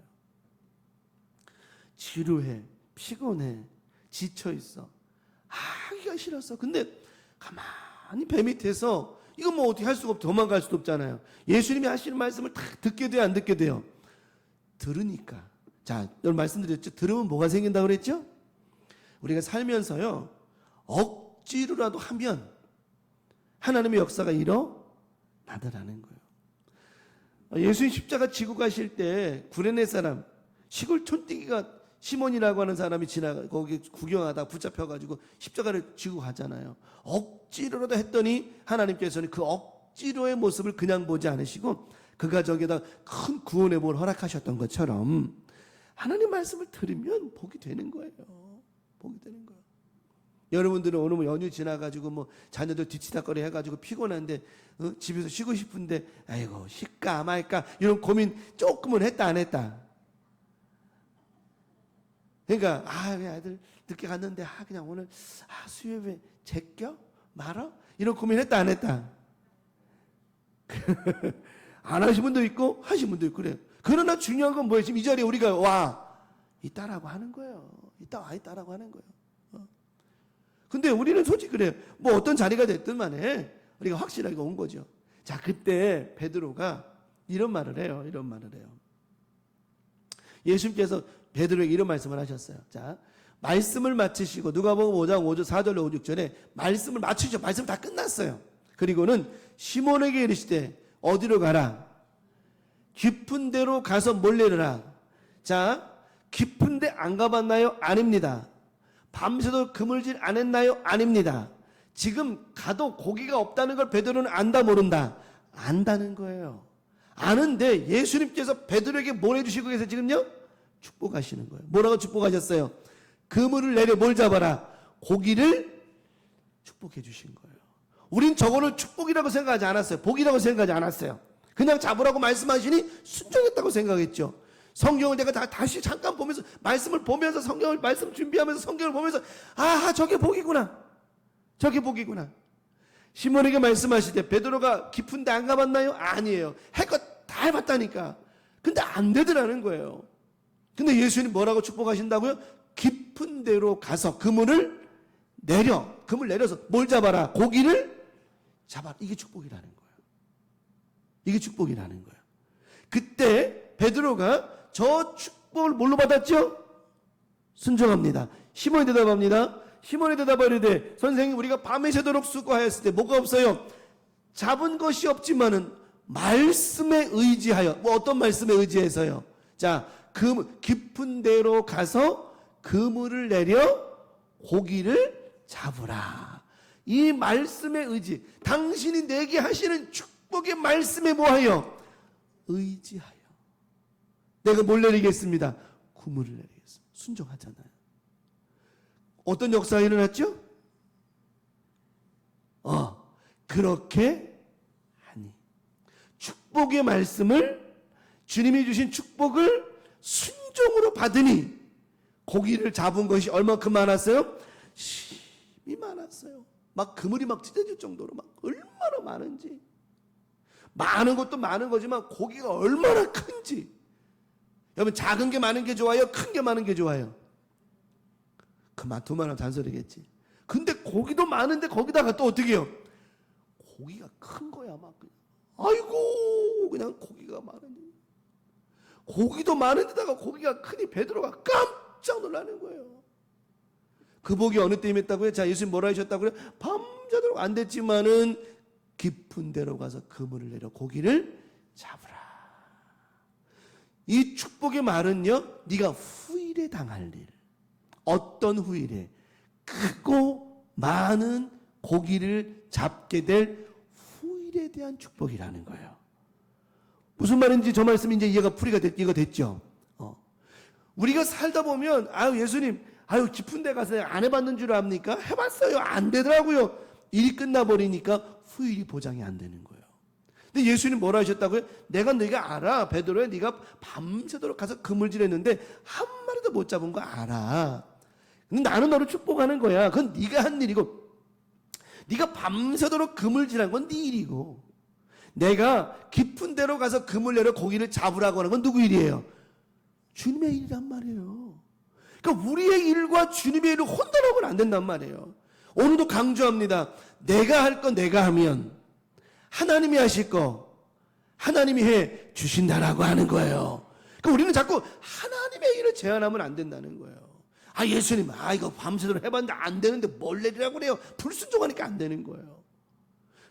Speaker 2: 지루해, 피곤해, 지쳐 있어. 하기가 싫었어. 근데 가만히 배 밑에서 이거 뭐 어떻게 할 수가 없고 도망갈 수도 없잖아요. 예수님이 하시는 말씀을 다 듣게 돼요, 안 듣게 돼요? 들으니까. 자, 오늘 말씀드렸죠. 들으면 뭐가 생긴다고 그랬죠? 우리가 살면서요, 억지로라도 하면 하나님의 역사가 일어나더라는 거예요. 예수님 십자가 지고 가실 때 구레네 사람, 시골 촌뜨기가 시몬이라고 하는 사람이 거기 구경하다 붙잡혀가지고 십자가를 지고 가잖아요. 억지로라도 했더니 하나님께서는 그 억지로의 모습을 그냥 보지 않으시고 그 가정에다 큰 구원의 복을 허락하셨던 것처럼 하나님 말씀을 들으면 복이 되는 거예요. 복이 되는 거예요. 여러분들은 오늘 뭐 연휴 지나가지고 뭐 자녀들 뒤치다거리 해가지고 피곤한데 집에서 쉬고 싶은데 아이고 쉴까 말까 이런 고민 조금은 했다 안 했다? 그러니까 왜 아들 늦게 갔는데 그냥 오늘 수요일에 제껴 말아 이런 고민했다 안 했다? 안 하신 분도 있고 하신 분도 있고 그래요. 그러나 중요한 건 뭐예요? 지금 이 자리에 우리가 와 있다라고 하는 거예요. 있다라고 하는 거예요. 근데 우리는 솔직히 그래요. 뭐 어떤 자리가 됐든 만에 우리가 확실하게 온 거죠. 자, 그때 베드로가 이런 말을 해요. 이런 말을 해요. 예수님께서 베드로에게 이런 말씀을 하셨어요. 자, 말씀을 마치시고 누가복음 5장 5절 4절로 5, 6절에 말씀을 마치죠. 말씀 다 끝났어요. 그리고는 시몬에게 이르시되 어디로 가라? 깊은 데로 가서 몰래르라. 자, 깊은 데 안 가봤나요? 아닙니다. 밤새도록 그물질 안 했나요? 아닙니다. 지금 가도 고기가 없다는 걸 베드로는 안다 모른다? 안다는 거예요. 아는데 예수님께서 베드로에게 뭘 해주시고 계세요 지금요? 축복하시는 거예요. 뭐라고 축복하셨어요? 그물을 내려 뭘 잡아라? 고기를 축복해 주신 거예요. 우린 저거를 축복이라고 생각하지 않았어요. 복이라고 생각하지 않았어요. 그냥 잡으라고 말씀하시니 순종했다고 생각했죠. 성경을 내가 다시 잠깐 보면서 말씀을 보면서 성경을 말씀 준비하면서 성경을 보면서 저게 복이구나. 저게 복이구나. 시몬에게 말씀하실 때 베드로가 깊은 데 안 가봤나요? 아니에요. 할 것 다 해봤다니까. 근데 안 되더라는 거예요. 근데 예수님 뭐라고 축복하신다고요? 깊은 데로 가서 그물을 내려서 뭘 잡아라? 고기를 잡아라. 이게 축복이라는 거예요. 이게 축복이라는 거예요. 그때 베드로가 저 축복을 뭘로 받았죠? 순종합니다. 시몬이 대답합니다. 시몬이 대답하려되 선생님 우리가 밤에 새도록 수고하였을 때 뭐가 없어요? 잡은 것이 없지만은 말씀에 의지하여 뭐 어떤 말씀에 의지해서요? 자, 깊은 데로 가서 그물을 내려 고기를 잡으라. 이 말씀에 의지, 당신이 내게 하시는 축복의 말씀에 뭐하여? 의지하여. 내가 뭘 내리겠습니다? 그물을 내리겠습니다. 순종하잖아요. 어떤 역사가 일어났죠? 그렇게 하니 축복의 말씀을 주님이 주신 축복을 순종으로 받으니 고기를 잡은 것이 얼마큼 많았어요? 심이 많았어요. 막 그물이 막 찢어질 정도로 막 얼마나 많은지. 많은 것도 많은 거지만 고기가 얼마나 큰지. 여러분 작은 게 많은 게 좋아요? 큰 게 많은 게 좋아요? 그만 두말하면 잔소리겠지. 근데 고기도 많은데 거기다가 또 어떻게 해요? 고기가 큰 거야 막. 아이고 그냥 고기가 많으니. 고기도 많은데다가 고기가 크니 베드로가 깜짝 놀라는 거예요. 그 복이 어느 때 임했다고요? 자, 예수님 뭐라 하셨다고요? 밤새도록 안 됐지만은 깊은 데로 가서 그물을 내려 고기를 잡으라. 이 축복의 말은요, 네가 후일에 당할 일. 어떤 후일에? 크고 많은 고기를 잡게 될 후일에 대한 축복이라는 거예요. 무슨 말인지 저 말씀이 이제 이해가 됐죠? 우리가 살다 보면 예수님 깊은 데 가서 안 해봤는 줄 압니까? 해봤어요. 안 되더라고요. 일이 끝나버리니까 후일이 보장이 안 되는 거예요. 근데 예수님 뭐라 하셨다고요? 네가 알아. 베드로야 네가 밤새도록 가서 그물질했는데 한 마리도 못 잡은 거 알아. 근데 나는 너를 축복하는 거야. 그건 네가 한 일이고 네가 밤새도록 그물질한 건 네 일이고 내가 깊은 데로 가서 금을 내려 고기를 잡으라고 하는 건 누구 일이에요? 주님의 일이란 말이에요. 그러니까 우리의 일과 주님의 일을 혼돈하면 안 된단 말이에요. 오늘도 강조합니다. 내가 할 건 내가 하면 하나님이 하실 거 하나님이 해 주신다라고 하는 거예요. 그러니까 우리는 자꾸 하나님의 일을 제한하면 안 된다는 거예요. 아, 예수님, 이거 밤새도록 해봤는데 안 되는데 뭘 내리라고 그래요? 불순종하니까 안 되는 거예요.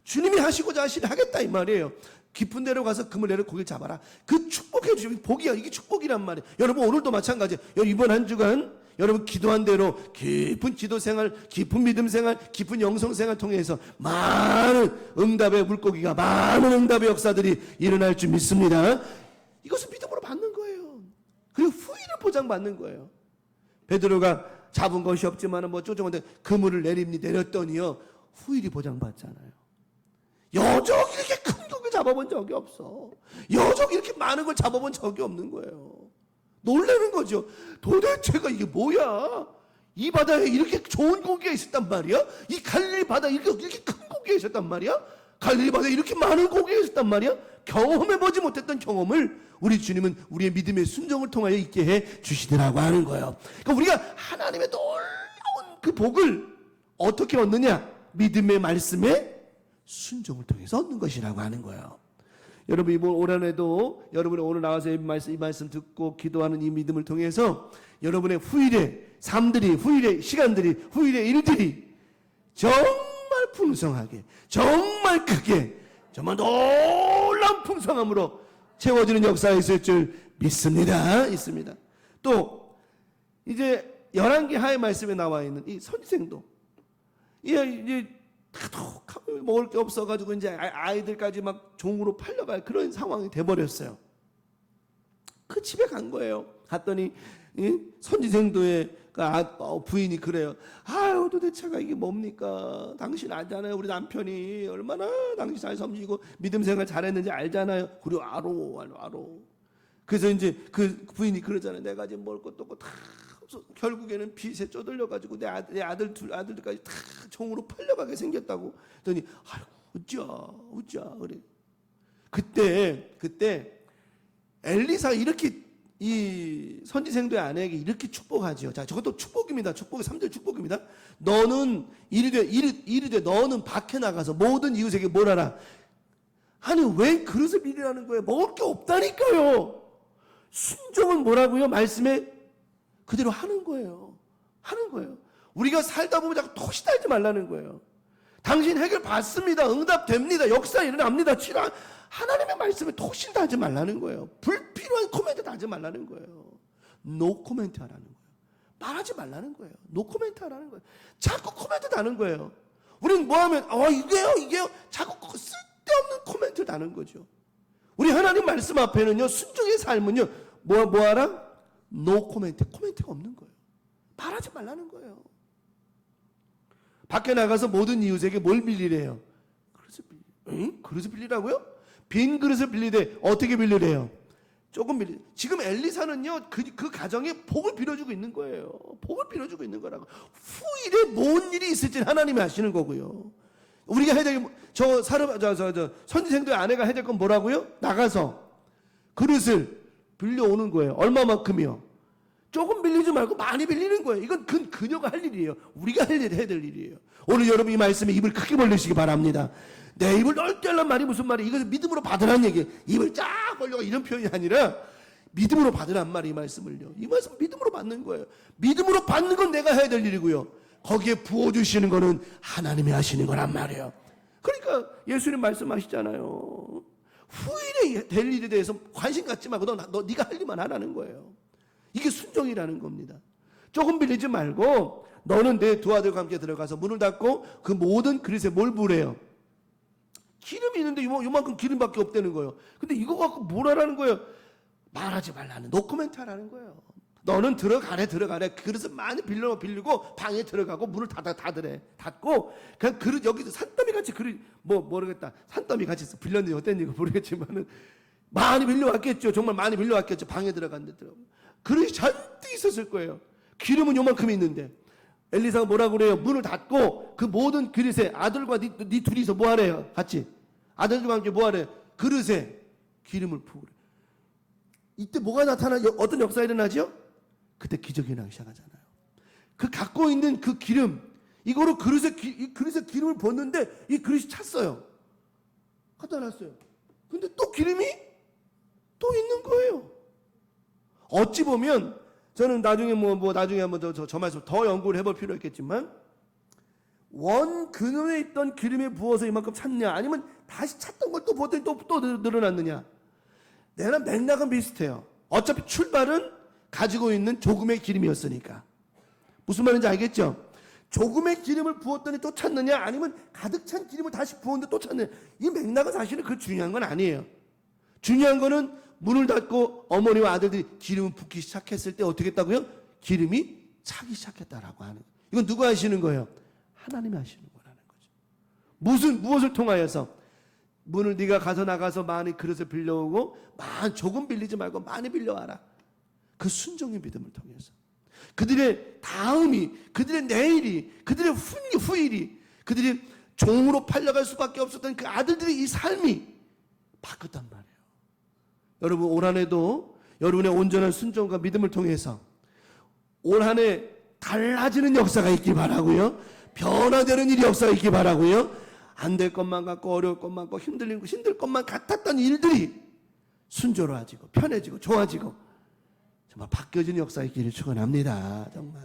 Speaker 2: 주님이 하시고자 하시니 하겠다 이 말이에요. 깊은 데로 가서 금을 내려 고기를 잡아라. 그 축복해 주시면 복이야. 이게 축복이란 말이에요. 여러분 오늘도 마찬가지예요. 이번 한 주간 여러분 기도한 대로 깊은 기도 생활, 깊은 믿음 생활, 깊은 영성 생활 통해서 많은 응답의 물고기가, 많은 응답의 역사들이 일어날 줄 믿습니다. 이것은 믿음으로 받는 거예요. 그리고 후일을 보장받는 거예요. 베드로가 잡은 것이 없지만 뭐 쪼정한데 그물을 내렸더니요 후일이 보장받잖아요. 여적 이렇게 큰 고기 잡아본 적이 없어. 여적 이렇게 많은 걸 잡아본 적이 없는 거예요. 놀라는 거죠. 도대체가 이게 뭐야? 이 바다에 이렇게 좋은 고기가 있었단 말이야? 이 갈릴리 바다에 이렇게 큰 고기가 있었단 말이야? 갈릴리 바다에 이렇게 많은 고기가 있었단 말이야? 경험해보지 못했던 경험을 우리 주님은 우리의 믿음의 순종을 통하여 있게 해 주시더라고 하는 거예요. 그러니까 우리가 하나님의 놀라운 그 복을 어떻게 얻느냐? 믿음의 말씀에 순종을 통해서 얻는 것이라고 하는 거예요. 여러분 이번 올 한해도 여러분이 오늘 나와서 이 말씀 듣고 기도하는 이 믿음을 통해서 여러분의 후일의 삶들이, 후일의 시간들이, 후일의 일들이 정말 풍성하게, 정말 크게, 정말 놀라운 풍성함으로 채워지는 역사가 있을 줄 믿습니다. 있습니다. 또 이제 11개 하의 말씀에 나와 있는 이 선지생도 이제 다도 먹을 게 없어가지고 이제 아이들까지 막 종으로 팔려갈 그런 상황이 돼버렸어요. 그 집에 간 거예요. 갔더니 선지생도의 부인이 그래요. 아유 도대체가 이게 뭡니까? 당신 알잖아요. 우리 남편이 얼마나 당신 잘 섬기고 믿음 생활 잘했는지 알잖아요. 그리고 알아. 그래서 이제 그 부인이 그러잖아요. 내가 지금 먹을 것도 없고 다 결국에는 빚에 쪼들려가지고 내 아들들까지 다 종으로 팔려가게 생겼다고. 그랬더니 아이고 어쩌 그래. 그때 엘리사가 이렇게 이 선지생도의 아내에게 이렇게 축복하죠. 자, 저것도 축복입니다. 축복이 3절 축복입니다. 너는 이르되 너는 밖에 나가서 모든 이웃에게 뭘 하라. 아니 왜 그릇을 빌리라는 거예요? 먹을 게 없다니까요. 순종은 뭐라고요? 말씀에 그대로 하는 거예요. 우리가 살다 보면 자꾸 토시달지 말라는 거예요. 당신 해결 받습니다. 응답됩니다. 역사 일어납니다. 하나님의 말씀에 토시도 하지 말라는 거예요. 불필요한 코멘트도 하지 말라는 거예요. 노 코멘트 하라는 거예요. 말하지 말라는 거예요. 노 코멘트 하라는 거예요. 자꾸 코멘트도 하는 거예요. 우리는 뭐하면 이게요. 자꾸 쓸데없는 코멘트를 하는 거죠. 우리 하나님 말씀 앞에는요. 순종의 삶은요. 뭐하라? 노 코멘트. 코멘트가 없는 거예요. 말하지 말라는 거예요. 밖에 나가서 모든 이웃에게 뭘 빌리래요? 그릇을 빌리라고요? 빈 그릇을 빌리되 어떻게 빌리래요? 조금 빌리. 지금 엘리사는요 그 가정에 복을 빌어주고 있는 거예요. 복을 빌어주고 있는 거라고. 후일에 뭔 일이 있을지 하나님이 아시는 거고요. 우리가 해야 될 저 선지생도의 아내가 해야 될 건 뭐라고요? 나가서 그릇을 빌려오는 거예요. 얼마만큼이요? 조금 빌리지 말고 많이 빌리는 거예요. 이건 그녀가 할 일이에요. 우리가 해야 될 일이에요. 오늘 여러분 이 말씀에 입을 크게 벌리시기 바랍니다. 내 입을 넓게 하란 말이 무슨 말이에요? 이것을 믿음으로 받으라는 얘기예요. 입을 쫙 벌려가 이런 표현이 아니라 믿음으로 받으란 말이 이 말씀을요. 이 말씀 믿음으로 받는 거예요. 믿음으로 받는 건 내가 해야 될 일이고요. 거기에 부어주시는 거는 하나님이 하시는 거란 말이에요. 그러니까 예수님 말씀하시잖아요. 후일에 될 일에 대해서 관심 갖지 말고 네가 할 일만 하라는 거예요. 이게 순종이라는 겁니다. 조금 빌리지 말고 너는 내 두 아들과 함께 들어가서 문을 닫고 그 모든 그릇에 뭘 부으래요? 기름이 있는데 요만큼 기름밖에 없다는 거예요. 근데 이거 갖고 뭘 하라는 거예요? 말하지 말라는 노코멘트 하라는 거예요. 너는 들어가래. 그릇을 많이 빌리고 방에 들어가고 문을 닫고 그냥 그릇 여기서 산더미 같이 그릇 모르겠다. 산더미 같이 빌렸는지 어땠는지 모르겠지만은 많이 빌려왔겠죠. 정말 많이 빌려왔겠죠. 방에 들어갔는데 그릇이 잔뜩 있었을 거예요. 기름은 요만큼 있는데 엘리사가 뭐라고 그래요? 문을 닫고 그 모든 그릇에 아들과 네 둘이서 뭐 하래요? 같이 아들들과 함께 뭐하래? 그릇에 기름을 부으래. 이때 뭐가 나타나? 어떤 역사가 일어나죠? 그때 기적이 나기 시작하잖아요. 그 갖고 있는 그 기름, 이거로 그릇에 기름을 붓는데 이 그릇이 찼어요. 갖다 놨어요. 근데 또 기름이 또 있는 거예요. 어찌 보면 저는 나중에 나중에 한번 저 말씀 더 연구를 해볼 필요 있겠지만, 원 근원에 있던 기름에 부어서 이만큼 찼냐, 아니면 다시 찼던 걸 또 부었더니 또 늘어났느냐, 내가 맥락은 비슷해요. 어차피 출발은 가지고 있는 조금의 기름이었으니까. 무슨 말인지 알겠죠? 조금의 기름을 부었더니 또 찼느냐, 아니면 가득 찬 기름을 다시 부었는데 또 찼느냐, 이 맥락은 사실은 그 중요한 건 아니에요. 중요한 거는 문을 닫고 어머니와 아들들이 기름을 붓기 시작했을 때 어떻게 했다고요? 기름이 차기 시작했다라고 하는 거예요. 이건 누가 하시는 거예요? 하나님이 하시는 거라는 거죠. 무엇을 통하여서? 문을 네가 나가서 많이 그릇을 빌려오고, 조금 빌리지 말고 많이 빌려와라. 그 순종의 믿음을 통해서 그들의 다음이, 그들의 내일이, 그들의 후일이, 그들이 종으로 팔려갈 수밖에 없었던 그 아들들의 이 삶이 바뀌었단 말이에요. 여러분, 올 한 해도 여러분의 온전한 순종과 믿음을 통해서 올 한 해 달라지는 역사가 있길 바라고요. 변화되는 일이 역사가 있길 바라고요. 안 될 것만 같고 어려울 것만 같고 힘들 것만 같았던 일들이 순조로워지고 편해지고 좋아지고 정말 바뀌어지는 역사가 있기를 축원합니다. 정말.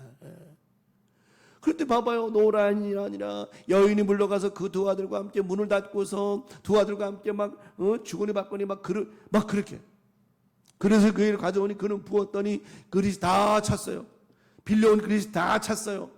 Speaker 2: 그럴 때 봐봐요. 노란이 아니라 여인이 물러가서 그 두 아들과 함께 문을 닫고서 두 아들과 함께 주거니 받거니 그렇게 그래서 그 일을 가져오니 그는 부었더니 그릇이 다 찼어요. 빌려온 그릇이 다 찼어요.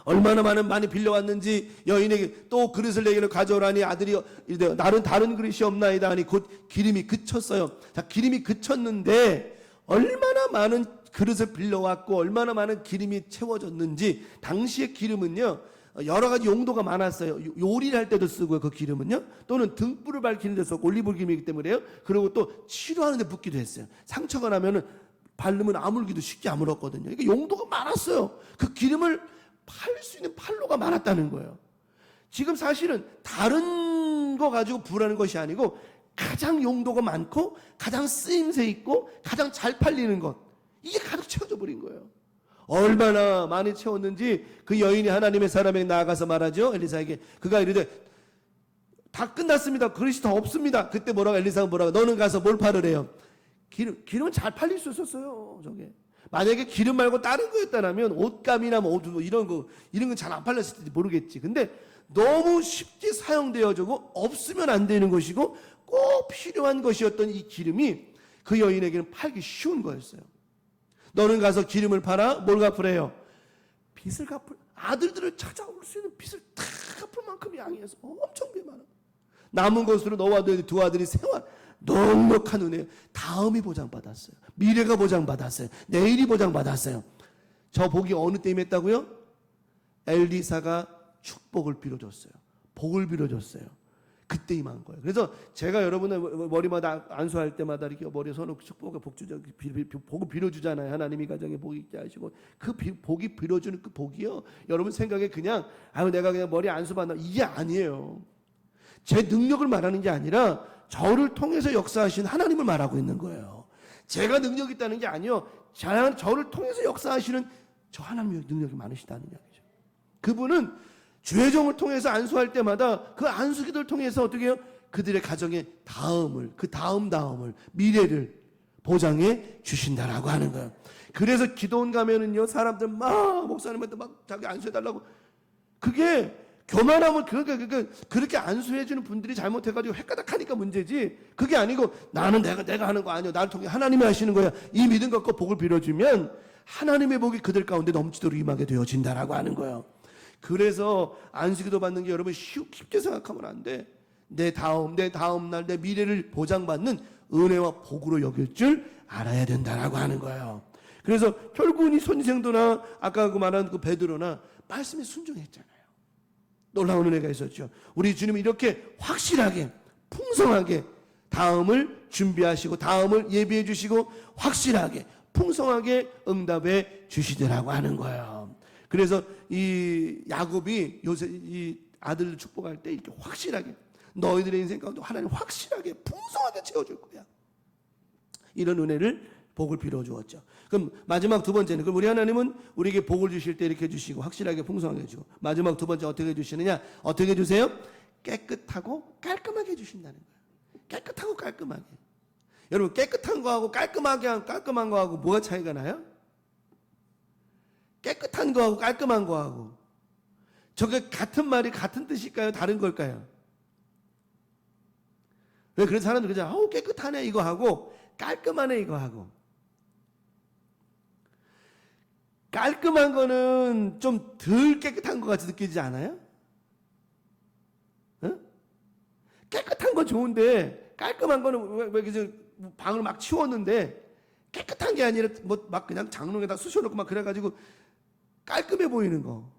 Speaker 2: 얼마나 많이 빌려왔는지 여인에게 또 그릇을 내게는 가져오라니 아들이 이르되 나는 다른 그릇이 없나이다 하니 곧 기름이 그쳤어요. 자, 기름이 그쳤는데 얼마나 많은 그릇을 빌려왔고 얼마나 많은 기름이 채워졌는지. 당시의 기름은요 여러 가지 용도가 많았어요. 요리를 할 때도 쓰고요, 그 기름은요. 또는 등불을 밝히는 데 쓰고 올리브 기름이기 때문에요. 그리고 또 치료하는 데 붓기도 했어요. 상처가 나면은 바르면 아물기도 쉽게 아물었거든요. 이게 용도가 많았어요. 그 기름을 팔 수 있는 판로가 많았다는 거예요. 지금 사실은 다른 거 가지고 부으라는 것이 아니고 가장 용도가 많고 가장 쓰임새 있고 가장 잘 팔리는 것, 이게 가득 채워져 버린 거예요. 얼마나 많이 채웠는지 그 여인이 하나님의 사람에게 나아가서 말하죠. 엘리사에게. 그가 이르되 다 끝났습니다. 그릇이 더 없습니다. 그때 엘리사가 뭐라고? 너는 가서 뭘 팔으래요? 기름은 잘 팔릴 수 있었어요. 저게 만약에 기름 말고 다른 거였다면 옷감이나 이런 건 잘 안 팔렸을지 모르겠지. 근데 너무 쉽게 사용되어지고 없으면 안 되는 것이고 꼭 필요한 것이었던 이 기름이 그 여인에게는 팔기 쉬운 거였어요. 너는 가서 기름을 팔아 뭘 갚으래요? 빚을 갚을, 아들들을 찾아올 수 있는 빚을 다 갚을 만큼 양해해서 엄청 빚 많아. 남은 것으로 너와 너희 두 아들이 생활 넉넉한 은혜, 다음이 보장받았어요. 미래가 보장받았어요. 내일이 보장받았어요. 저 복이 어느 때 임했다고요? 엘리사가 축복을 빌어줬어요. 복을 빌어줬어요. 그때 임한 거예요. 그래서 제가 여러분의 머리마다 안수할 때마다 이렇게 머리에 손을 축복을 복을 빌어주잖아요. 하나님이 가정에 복이 있게 하시고, 그 복이 빌어주는 그 복이요, 여러분 생각에 그냥 내가 그냥 머리 안수 받나, 이게 아니에요. 제 능력을 말하는 게 아니라 저를 통해서 역사하신 하나님을 말하고 있는 거예요. 제가 능력이 있다는 게 아니요, 저를 통해서 역사하시는 저 하나님의 능력이 많으시다는 이야기죠. 그분은 주의 종을 통해서 안수할 때마다 그 안수기도를 통해서 어떻게 해요? 그들의 가정의 다음을, 그 다음을, 미래를 보장해 주신다라고 하는 거예요. 그래서 기도원 가면은요, 사람들 목사님한테 자기 안수해달라고, 그게 교만하면 그렇게 안수해주는 분들이 잘못해가지고 헷가닥하니까 문제지, 그게 아니고 나는 내가 하는 거 아니야, 나를 통해 하나님이 하시는 거야, 이 믿음 갖고 복을 빌어주면 하나님의 복이 그들 가운데 넘치도록 임하게 되어진다라고 하는 거예요. 그래서 안수기도 받는 게 여러분 쉽게 생각하면 안 돼. 내 다음 날 내 미래를 보장받는 은혜와 복으로 여길 줄 알아야 된다라고 하는 거예요. 그래서 결국은 이 손생도나 아까 말한 그 베드로나 말씀에 순종했잖아요. 놀라운 은혜가 있었죠. 우리 주님은 이렇게 확실하게, 풍성하게 다음을 준비하시고 다음을 예비해 주시고 확실하게, 풍성하게 응답해 주시더라고 하는 거예요. 그래서 이 야곱이 요새 이 아들을 축복할 때 이렇게 확실하게, 너희들의 인생 가운데 하나님 확실하게 풍성하게 채워줄 거야. 이런 은혜를 복을 빌어 주었죠. 그럼 마지막 두 번째는, 그럼 우리 하나님은 우리에게 복을 주실 때 이렇게 주시고 확실하게 풍성하게 주고, 마지막 두 번째 어떻게 주시느냐? 어떻게 주세요? 깨끗하고 깔끔하게 주신다는 거예요. 깨끗하고 깔끔하게. 여러분, 깨끗한 거하고 깔끔한 거하고 뭐가 차이가 나요? 깨끗한 거하고 깔끔한 거하고 저게 같은 말이 같은 뜻일까요? 다른 걸까요? 왜 그런 사람들 그냥 깨끗하네 이거 하고 깔끔하네 이거 하고. 깔끔한 거는 좀 덜 깨끗한 것 같이 느끼지 않아요? 응? 깨끗한 건 좋은데 깔끔한 거는 왜 그저 방을 막 치웠는데 깨끗한 게 아니라 뭐 막 그냥 장롱에다 쑤셔놓고 막 그래가지고 깔끔해 보이는 거.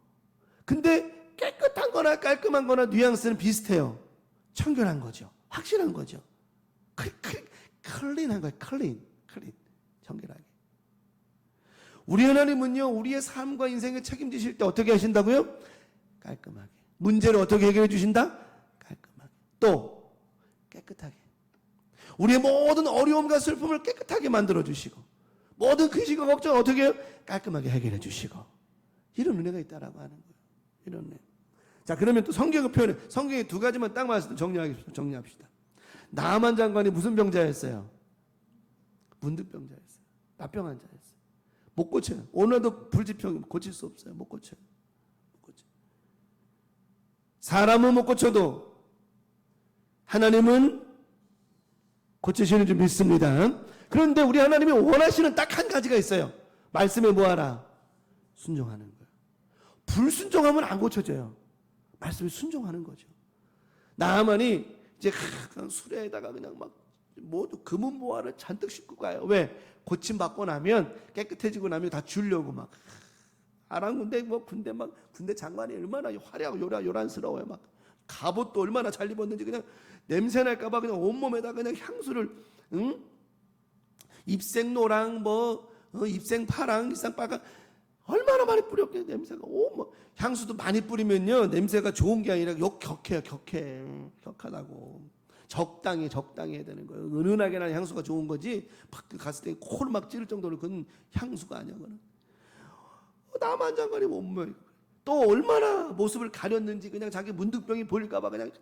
Speaker 2: 근데 깨끗한 거나 깔끔한 거나 뉘앙스는 비슷해요. 청결한 거죠. 확실한 거죠. 클린한 거예요. 클린. 청결하게. 우리 하나님은요, 우리의 삶과 인생을 책임지실 때 어떻게 하신다고요? 깔끔하게. 문제를 어떻게 해결해 주신다? 깔끔하게. 또 깨끗하게. 우리의 모든 어려움과 슬픔을 깨끗하게 만들어 주시고, 모든 근심과 걱정을 어떻게 해요? 깔끔하게 해결해 주시고. 이런 은혜가 있다라고 하는 거예요. 이런 은혜. 자, 그러면 또 성경의 표현에, 성경에 두 가지만 딱 말해서 정리합시다. 나만 장관이 무슨 병자였어요? 문득병자였어요. 나병 환자였어요. 못 고쳐요. 오늘도 불치병 고칠 수 없어요. 못 고쳐요. 사람은 못 고쳐도 하나님은 고치시는 줄 믿습니다. 그런데 우리 하나님이 원하시는 딱 한 가지가 있어요. 말씀에 뭐하라? 순종하는 거예요. 불순종하면 안 고쳐져요. 말씀에 순종하는 거죠. 나아만이 이제 수레에다가 그냥 막 모두 금은 보화를 잔뜩 싣고 가요. 왜? 고침 받고 나면, 깨끗해지고 나면 다 주려고 막. 아랑군대 군대 장관이 얼마나 화려하고 요란스러워요. 막 갑옷도 얼마나 잘 입었는지 그냥 냄새 날까봐 그냥 온몸에다 그냥 향수를, 입생 노랑 입생 파랑, 입생 빨강 얼마나 많이 뿌렸겠어요. 냄새가 향수도 많이 뿌리면요 냄새가 좋은 게 아니라 격하다고. 적당히 해야 되는 거예요. 은은하게 나는 향수가 좋은 거지 막 갔을 때 코를 막 찌를 정도로 그건 향수가 아니야. 그거는 나만 장관이 또 얼마나 모습을 가렸는지 그냥 자기 문득병이 보일까봐 그냥 다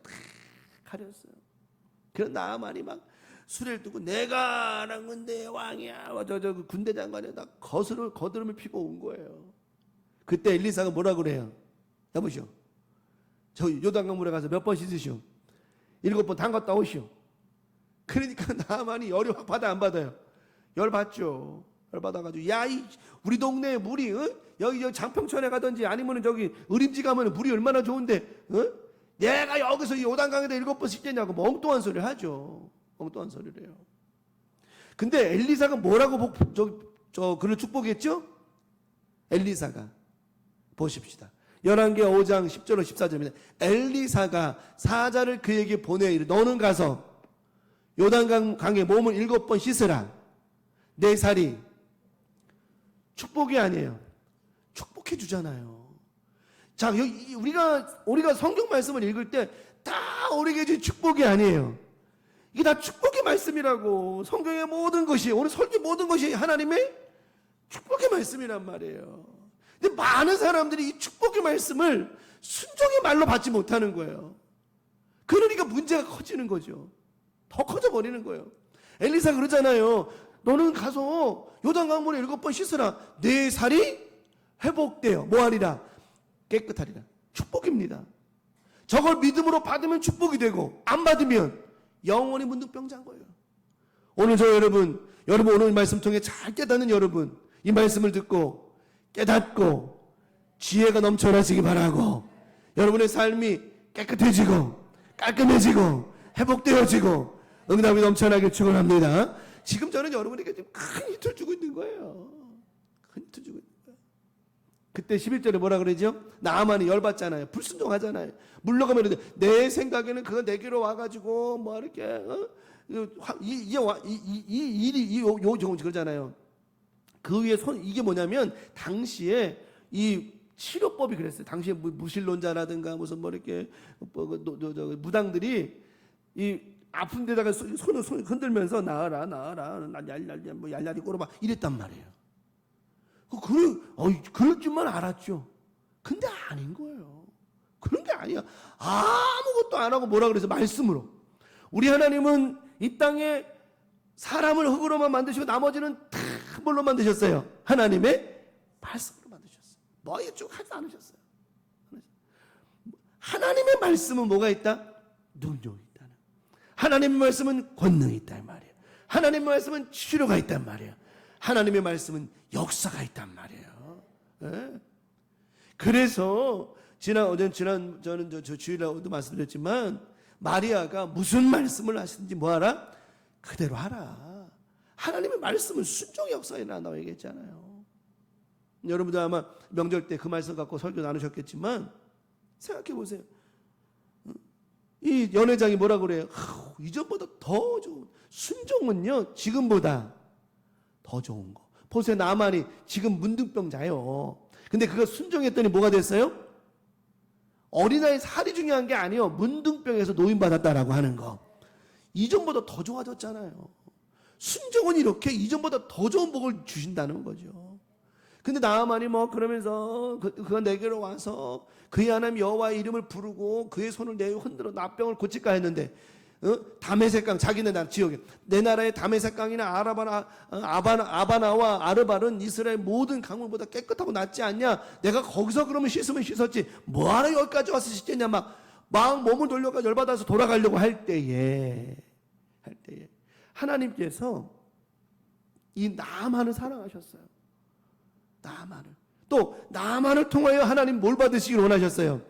Speaker 2: 가렸어요. 그런 나만이 막 수레를 두고 내가 군대 왕이야. 저 군대 장관에다 거드름을 피고 온 거예요. 그때 엘리사가 뭐라 그래요? 여보시오. 저 요단강물에 가서 몇 번 씻으시오? 7번 담갔다 오시오. 그러니까 나만이 열이 확 받아 안 받아요? 열 받죠. 열 받아가지고 우리 동네에 물이 여기 장평천에 가든지 아니면 저기 의림지 가면 물이 얼마나 좋은데 내가 여기서 이 요단강에다 7번 씻겠냐고 멍뚱한 소리를 하죠. 엉뚱한 소리를 해요. 근데 엘리사가 뭐라고 그를 축복했죠? 엘리사가 보십시다. 열왕기 5장 10절로 14절입니다. 엘리사가 사자를 그에게 보내 이르 너는 가서 요단강에 몸을 7번 씻으라. 내 살이 축복이 아니에요. 축복해 주잖아요. 자, 우리가 성경 말씀을 읽을 때 다 우리에게 준 축복이 아니에요. 이게 다 축복의 말씀이라고. 성경의 모든 것이, 오늘 설교 모든 것이 하나님의 축복의 말씀이란 말이에요. 근데 많은 사람들이 이 축복의 말씀을 순종의 말로 받지 못하는 거예요. 그러니까 문제가 커지는 거죠. 더 커져 버리는 거예요. 엘리사 그러잖아요. 너는 가서 요단강물에 7번 씻으라. 내 살이 회복되어 뭐하리라? 깨끗하리라. 축복입니다. 저걸 믿음으로 받으면 축복이 되고 안 받으면 영원히 문득병자인 거예요. 오늘 여러분 오늘 말씀 통해 잘 깨닫는 여러분, 이 말씀을 듣고 깨닫고 지혜가 넘쳐나시기 바라고, 여러분의 삶이 깨끗해지고 깔끔해지고 회복되어지고 응답이 넘쳐나길 축원합니다. 지금 저는 여러분에게 큰 힌트를 주고 있는 거예요. 큰 힌트 주고 있는 거예요. 그때 11절에 뭐라 그러죠? 나아만이 열받잖아요. 불순종하잖아요. 물러가면 내 생각에는 그거 내게로 와가지고 뭐 이렇게 이 일이 그러잖아요. 그 위에 이게 뭐냐면 당시에 이 치료법이 그랬어요. 당시에 무신론자라든가 무슨 뭐 이렇게 무당들이 이 아픈 데다가 손을 흔들면서 나으라 나 얄얄이 꼬르봐 이랬단 말이에요. 그럴 줄만 알았죠. 근데 아닌 거예요. 그런 게 아니야. 아무것도 안 하고 뭐라 그래서 말씀으로. 우리 하나님은 이 땅에 사람을 흙으로만 만드시고 나머지는 다 뭘로 만드셨어요? 하나님의 말씀으로 만드셨어요. 뭐 이거 쭉 하지 않으셨어요. 하나님의 말씀은 뭐가 있다? 능력이 있다는. 하나님의 말씀은 권능이 있단 말이에요. 하나님의 말씀은 치료가 있단 말이에요. 하나님의 말씀은 역사가 있단 말이에요. 예? 그래서 저는 저 주일날도 말씀드렸지만 마리아가 무슨 말씀을 하시든지 뭐하라? 그대로 하라. 하나님의 말씀은 순종의 역사에 나온다고 얘기했잖아요. 여러분들 아마 명절 때 그 말씀 갖고 설교 나누셨겠지만 생각해 보세요. 이 연회장이 뭐라 그래요? 이전보다 더 좋은 순종은요 지금보다 더 좋은 거. 보세요. 나만이 지금 문둥병자예요. 근데 그거 순종했더니 뭐가 됐어요? 어린아이 살이 중요한 게 아니에요. 문둥병에서 노인받았다라고 하는 거. 이전보다 더 좋아졌잖아요. 순종은 이렇게 이전보다 더 좋은 복을 주신다는 거죠. 근데 나만이 뭐 그러면서 그가 내게로 와서 그의 하나님 여호와의 이름을 부르고 그의 손을 내 흔들어 나병을 고칠까 했는데 다메섹강 자기네 나라 지역에 내 나라의 다메섹강이나 아바나와 아르발은 이스라엘 모든 강물보다 깨끗하고 낫지 않냐? 내가 거기서 그러면 씻으면 씻었지 뭐하러 여기까지 와서 씻겠냐? 막 몸을 돌려가 열받아서 돌아가려고 할 때에 하나님께서 이 나만을 사랑하셨어요. 나만을. 또 나만을 통하여 하나님 뭘 받으시길 원하셨어요?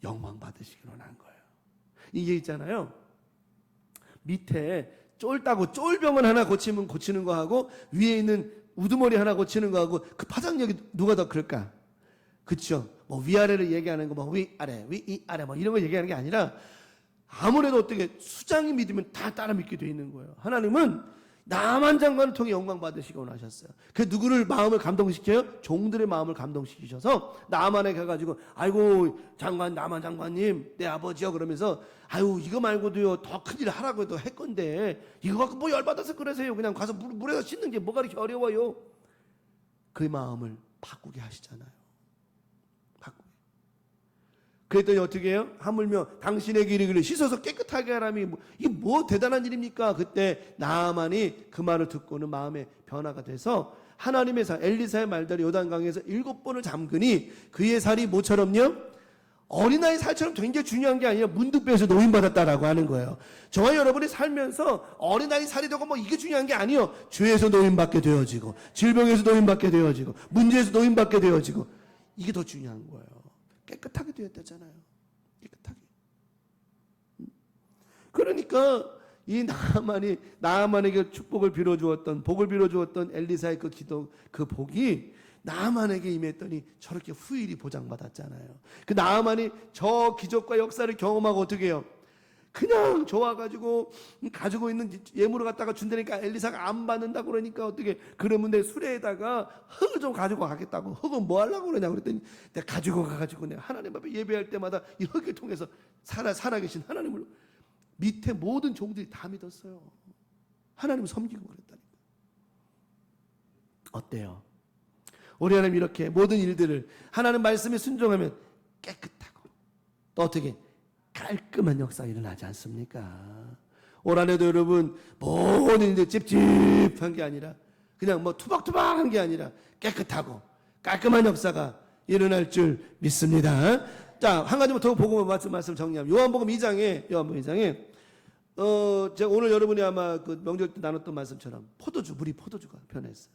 Speaker 2: 영광 받으시길 원한 거예요. 이게 있잖아요. 밑에 쫄다고 쫄병을 하나 고치면 고치는 거하고 위에 있는 우두머리 하나 고치는 거하고 그 파장력이 누가 더 클까? 그렇죠? 뭐 위아래를 얘기하는 거 뭐 위아래 위아래 뭐 이런 거 얘기하는 게 아니라 아무래도 어떻게 수장이 믿으면 다 따라 믿게 돼 있는 거예요. 하나님은 나만 장관을 통해 영광 받으시기 원하셨어요. 그 누구를 마음을 감동시켜요? 종들의 마음을 감동시키셔서 나만에 가가지고 아이고 장관 나만 장관님 내 아버지요 그러면서 아유 이거 말고도요 더 큰일 하라고 해도 할 건데 이거 갖고 뭐 열받아서 그러세요. 그냥 가서 물에서 씻는 게 뭐가 그렇게 어려워요. 그 마음을 바꾸게 하시잖아요. 그랬더니 어떻게 해요? 하물며 당신에게 이르기를 씻어서 깨끗하게 하라니 이게 뭐 대단한 일입니까? 그때 나아만이 그 말을 듣고는 마음에 변화가 돼서 하나님의 엘리사의 말대로 요단강에서 7번을 잠그니 그의 살이 뭐처럼요? 어린아이 살처럼 된 게 중요한 게 아니라 문둥병에서 노인받았다라고 하는 거예요. 저와 여러분이 살면서 어린아이 살이 되고 뭐 이게 중요한 게 아니에요. 죄에서 노인받게 되어지고 질병에서 노인받게 되어지고 문제에서 노인받게 되어지고 이게 더 중요한 거예요. 깨끗하게 되었다잖아요. 깨끗하게. 그러니까 이 나아만에게 축복을 빌어주었던 복을 빌어주었던 엘리사의 그 기도 그 복이 나아만에게 임했더니 저렇게 후일이 보장받았잖아요. 그 나아만이 저 기적과 역사를 경험하고 어떻게 해요? 그냥 좋아가지고 가지고 있는 예물을 갖다가 준다니까 엘리사가 안 받는다고 그러니까 어떻게 그러면 내 수레에다가 흙을 좀 가지고 가겠다고. 흙은 뭐 하려고 그러냐 그랬더니 내가 가지고 가가지고 내가 하나님 앞에 예배할 때마다 이 흙을 통해서 살아계신 하나님을 밑에 모든 종들이 다 믿었어요. 하나님을 섬기고 그랬다니까. 어때요? 우리 하나님 이렇게 모든 일들을 하나님 말씀에 순종하면 깨끗하고 또 어떻게 깔끔한 역사가 일어나지 않습니까? 올 한해도 여러분 모든 일들 찝찝한 게 아니라 그냥 뭐 투박투박한 게 아니라 깨끗하고 깔끔한 역사가 일어날 줄 믿습니다. 자, 한 가지만 더 보고 말씀 정리하면 요한복음 2장에 제가 오늘 여러분이 아마 그 명절 때 나눴던 말씀처럼 물이 포도주가 변했어요.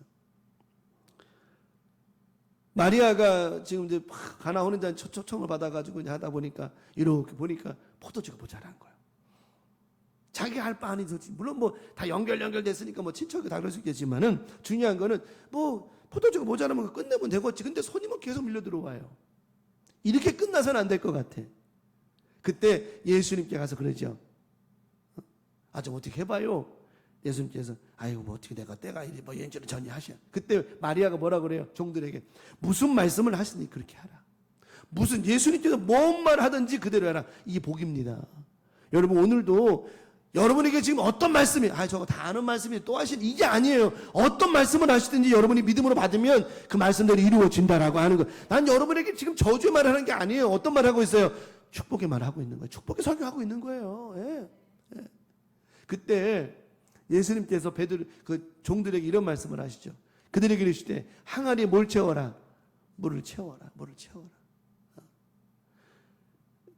Speaker 2: 마리아가 지금 이제 가나 혼인잔 초청을 받아가지고 이제 하다 보니까 이렇게 보니까 포도주가 모자란 거예요. 자기 할 바 아니죠. 물론 뭐 다 연결됐으니까 뭐 친척이 다 그럴 수 있겠지만은 중요한 거는 뭐 포도주가 모자라면 끝내면 되겠지. 근데 손님은 계속 밀려 들어와요. 이렇게 끝나서는 안 될 것 같아. 그때 예수님께 가서 그러죠. 좀 어떻게 해봐요. 예수님께서 아이고 뭐 어떻게 내가 때가 이리 뭐 연주를 전히 하셔. 그때 마리아가 뭐라 그래요? 종들에게 무슨 말씀을 하시니 그렇게 하라. 무슨 예수님께서 뭔 말 하든지 그대로 해라. 이게 복입니다. 여러분 오늘도 여러분에게 지금 어떤 말씀이, 저거 다 아는 말씀이 또 하시는, 이게 아니에요. 어떤 말씀을 하시든지 여러분이 믿음으로 받으면 그 말씀대로 이루어진다라고 하는 거. 난 여러분에게 지금 저주의 말을 하는 게 아니에요. 어떤 말 하고 있어요? 축복의 말을 하고 있는 거예요. 축복의 설교하고 있는 거예요. 예. 예. 그때 예수님께서 그 종들에게 이런 말씀을 하시죠. 그들에게 이르시되 항아리에 뭘 채워라? 물을 채워라. 물을 채워라.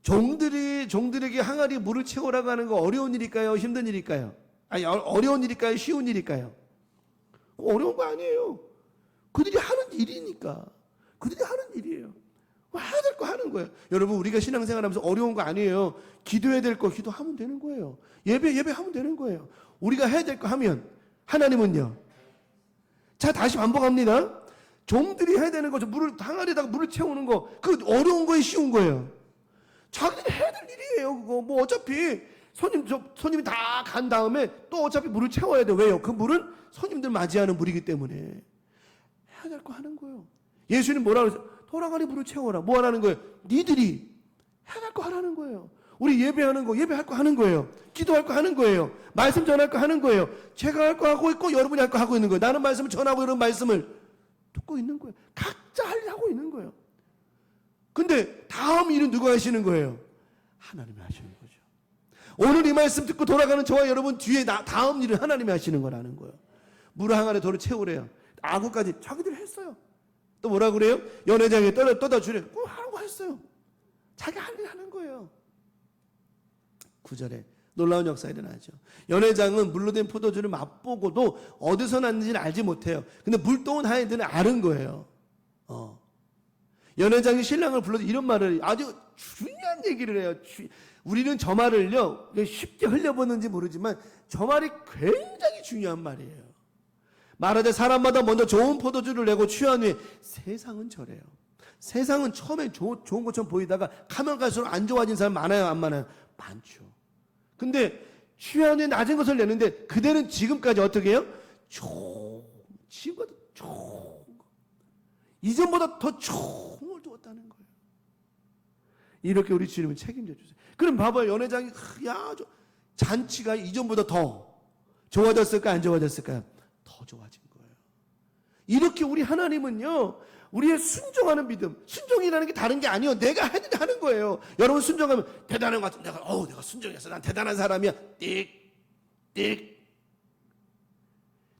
Speaker 2: 종들에게 항아리에 물을 채우라고 하는 거 어려운 일일까요? 힘든 일일까요? 아니, 어려운 일일까요? 쉬운 일일까요? 어려운 거 아니에요. 그들이 하는 일이니까. 그들이 하는 일이에요. 해야 될 거 하는 거예요. 여러분, 우리가 신앙생활하면서 어려운 거 아니에요. 기도해야 될 거 기도하면 되는 거예요. 예배하면 되는 거예요. 우리가 해야 될 거 하면 하나님은요. 자, 다시 반복합니다. 종들이 해야 되는 거죠. 항아리에다가 물을 채우는 거. 그 어려운 거에 쉬운 거예요. 자기들이 해야 될 일이에요. 그거 뭐 어차피 손님이 다 간 다음에 또 어차피 물을 채워야 돼. 왜요? 그 물은 손님들 맞이하는 물이기 때문에 해야 될 거 하는 거예요. 예수님 뭐라고 그랬어요? 돌아가니 물을 채워라. 뭐 하라는 거예요? 니들이 해야 될 거 하라는 거예요. 우리 예배하는 거 예배할 거 하는 거예요. 기도할 거 하는 거예요. 말씀 전할 거 하는 거예요. 제가 할 거 하고 있고 여러분이 할 거 하고 있는 거예요. 나는 말씀을 전하고 이런 말씀을 듣고 있는 거예요. 각자 할 일 하고 있는 거예요. 근데 다음 일은 누가 하시는 거예요? 하나님이 하시는 거죠. 오늘 이 말씀 듣고 돌아가는 저와 여러분 뒤에 다음 일은 하나님이 하시는 거라는 거예요. 물 항아리에 돌을 채우래요. 아구까지 자기들 했어요. 또 뭐라 그래요? 연회장에 떠다 주래. 하라고 했어요. 자기 할 일 하는 거예요. 9절에 놀라운 역사가 일어나죠. 연회장은 물로 된 포도주를 맛보고도 어디서 났는지는 알지 못해요. 근데 물동은 하인들은 아는 거예요. 연회장이 신랑을 불러서 이런 말을, 아주 중요한 얘기를 해요. 우리는 저 말을요 쉽게 흘려보는지 모르지만 저 말이 굉장히 중요한 말이에요. 말하되 사람마다 먼저 좋은 포도주를 내고 취한 후에, 세상은 저래요. 세상은 처음에 좋은 것처럼 보이다가 가면 갈수록 안 좋아진 사람 많아요, 안 많아요? 많죠. 근데 취한 후에 낮은 것을 내는데 그대는 지금까지 어떻게 해요? 지금보다 이전보다 더 좋은 걸 두었다는 거예요. 이렇게 우리 주님은 책임져 주세요. 그럼 봐봐요. 연회장이 잔치가 이전보다 더 좋아졌을까요? 안 좋아졌을까요? 더 좋아진 거예요. 이렇게 우리 하나님은요, 우리의 순종하는 믿음, 순종이라는 게 다른 게 아니에요. 내가 하는 거예요. 여러분 순종하면 대단한 것 같은, 내가 순종했어. 난 대단한 사람이야. 띡.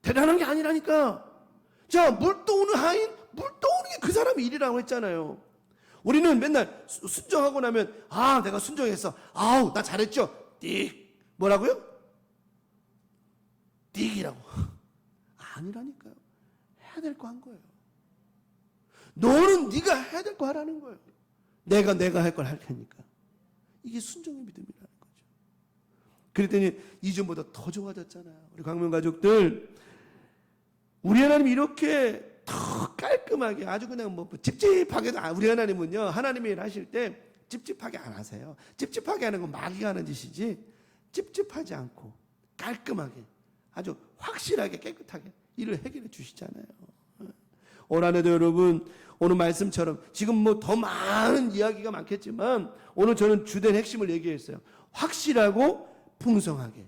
Speaker 2: 대단한 게 아니라니까. 자, 물 떠오는 하인, 물 떠오는 게 그 사람의 일이라고 했잖아요. 우리는 맨날 순종하고 나면, 내가 순종했어. 나 잘했죠? 띡. 뭐라고요? 띡이라고. 아니라니까요. 해야 될 거 한 거예요. 너는 네가 해야 될 거 하라는 거예요. 내가 할 걸 할 테니까. 이게 순종의 믿음이라는 거죠. 그랬더니 이전보다 더 좋아졌잖아요. 우리 광명 가족들, 우리 하나님이 이렇게 더 깔끔하게, 아주 그냥 뭐 찝찝하게, 우리 하나님은요, 하나님의 일 하실 때 찝찝하게 안 하세요. 찝찝하게 하는 건 마귀가 하는 짓이지, 찝찝하지 않고 깔끔하게, 아주 확실하게 깨끗하게 일을 해결해 주시잖아요. 올 한해도 여러분, 오늘 말씀처럼 지금 뭐 더 많은 이야기가 많겠지만 오늘 저는 주된 핵심을 얘기했어요. 확실하고 풍성하게.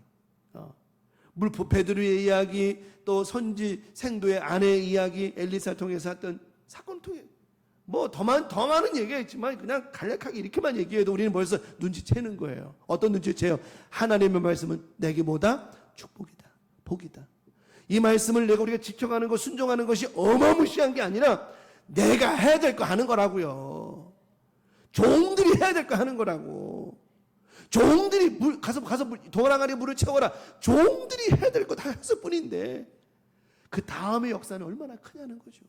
Speaker 2: 베드로의 이야기, 또 선지 생도의 아내의 이야기, 엘리사를 통해서 했던 사건을 통해 뭐 더 많은 얘기가 있지만 그냥 간략하게 이렇게만 얘기해도 우리는 벌써 눈치채는 거예요. 어떤 눈치채요? 하나님의 말씀은 내게 뭐다? 축복이다, 복이다. 이 말씀을 내가 우리가 지켜가는 것, 순종하는 것이 어마무시한 게 아니라 내가 해야 될 거 하는 거라고요. 종들이 해야 될 거 하는 거라고. 종들이 가서 도랑아리에 물을 채워라. 종들이 해야 될 거 다 했을 뿐인데 그 다음의 역사는 얼마나 크냐는 거죠.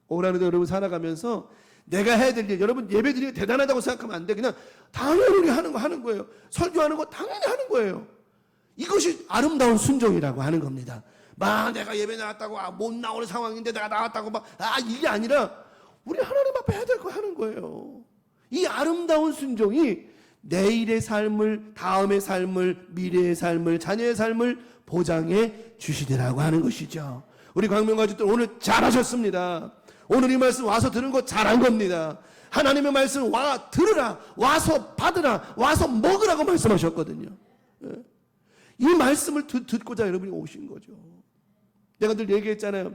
Speaker 2: 올 한해도 여러분 살아가면서 내가 해야 될 일, 여러분 예배드리기 대단하다고 생각하면 안 돼. 그냥 당연히 우리 하는 거 하는 거예요. 설교하는 거 당연히 하는 거예요. 이것이 아름다운 순종이라고 하는 겁니다. 내가 예배 나왔다고 못 나오는 상황인데 내가 나왔다고 이게 아니라 우리 하나님 앞에 해야 될 거 하는 거예요. 이 아름다운 순종이 내일의 삶을, 다음의 삶을, 미래의 삶을, 자녀의 삶을 보장해 주시리라고 하는 것이죠. 우리 광명 가족들 오늘 잘하셨습니다. 오늘 이 말씀 와서 들은 거 잘한 겁니다. 하나님의 말씀 들으라, 와서 받으라, 와서 먹으라고 말씀하셨거든요. 이 말씀을 듣고자 여러분이 오신 거죠. 내가 늘 얘기했잖아요.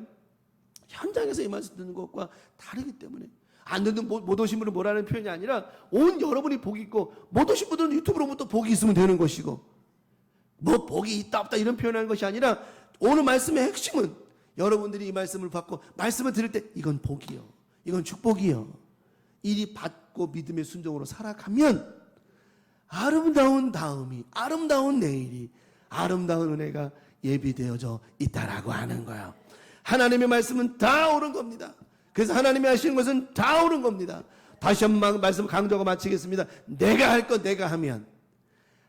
Speaker 2: 현장에서 이 말씀 듣는 것과 다르기 때문에 안 듣는 못 오신 분은 뭐라는 표현이 아니라 온 여러분이 복이 있고 못 오신 분들은 유튜브로 또 복이 있으면 되는 것이고 뭐 복이 있다 없다 이런 표현하는 것이 아니라 오늘 말씀의 핵심은 여러분들이 이 말씀을 받고 말씀을 들을 때 이건 복이요, 이건 축복이요, 이리 받고 믿음의 순종으로 살아가면 아름다운 다음이, 아름다운 내일이, 아름다운 은혜가 예비되어져 있다라고 하는 거예요. 하나님의 말씀은 다 옳은 겁니다. 그래서 하나님이 하시는 것은 다 옳은 겁니다. 다시 한번 말씀 강조하고 마치겠습니다. 내가 할 것 내가 하면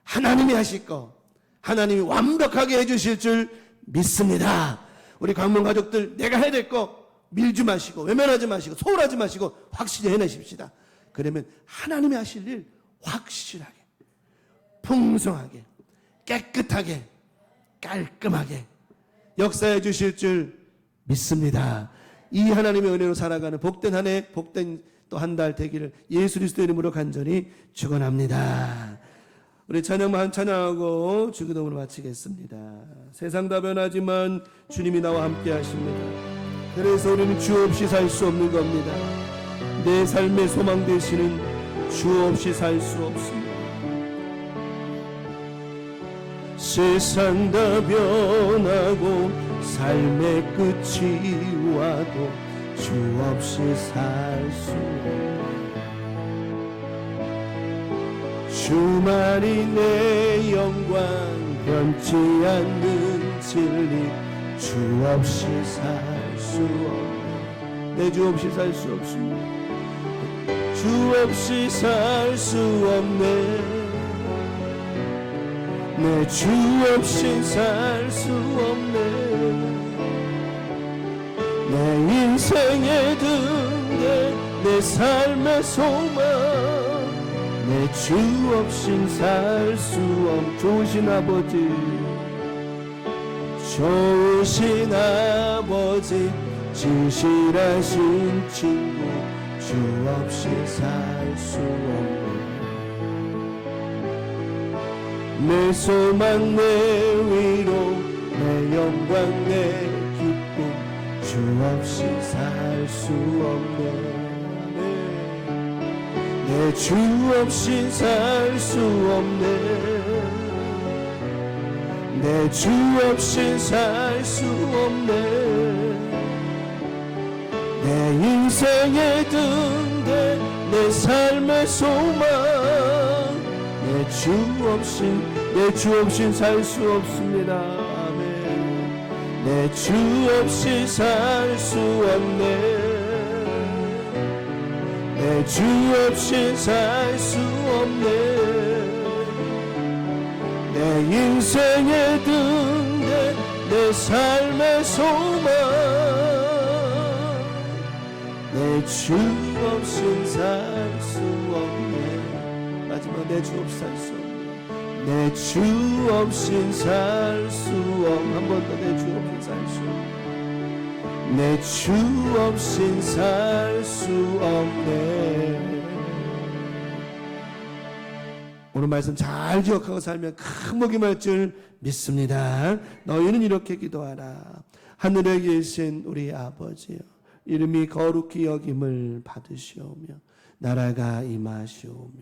Speaker 2: 하나님이 하실 거, 하나님이 완벽하게 해주실 줄 믿습니다. 우리 강문 가족들 내가 해야 될 거 밀지 마시고 외면하지 마시고 소홀하지 마시고 확실히 해내십시다. 그러면 하나님이 하실 일 확실하게, 풍성하게, 깨끗하게, 깔끔하게 역사해 주실 줄 믿습니다. 이 하나님의 은혜로 살아가는 복된 한 해, 복된 또 한 달 되기를 예수 그리스도 이름으로 간절히 축원합니다. 우리 찬양만 찬양하고 주기도문을 마치겠습니다. 세상 다 변하지만 주님이 나와 함께 하십니다. 그래서 우리는 주 없이 살 수 없는 겁니다. 내 삶의 소망 되시는 주 없이 살 수 없습니다. 세상 다 변하고 삶의 끝이 와도 주 없이 살 수 없네. 주만이 내 영광 변치 않는 진리 주 없이 살 수 없네. 내 주 없이 살 수 없습니다. 주 없이 살 수 없네. 내 주 없이 살 수 없네. 내 인생의 등대 내 삶의 소망 내 주 없인 살 수 없. 좋으신 아버지, 좋으신 아버지, 진실하신 친구 주 없이 살 수 없네. 내 소망 내 위로 내 영광 내 기쁨 주 없이 살 수 없네. 내 주 없이 살 수 없네. 내 주 없이 살 수 없네. 내 인생의 등대 내 삶의 소망 내 주 없이 살 수 없습니다. 아멘. 내 주 없이 살 수 없네. 내 주 없이 살 수 없네. 내 인생의 등대 내 삶의 소망 내 주 없이 살 수 없네. 마지막 내 주 없이 살 수 없네. 내 주 없이 살 수 없네. 한 번 더 내 주 없이 살 수 없네. 내 주 없인 살 수 없네. 오늘 말씀 잘 기억하고 살면 큰 복이 말 줄 믿습니다. 너희는 이렇게 기도하라. 하늘에 계신 우리 아버지여, 이름이 거룩히 여김을 받으시오며 나라가 임하시오며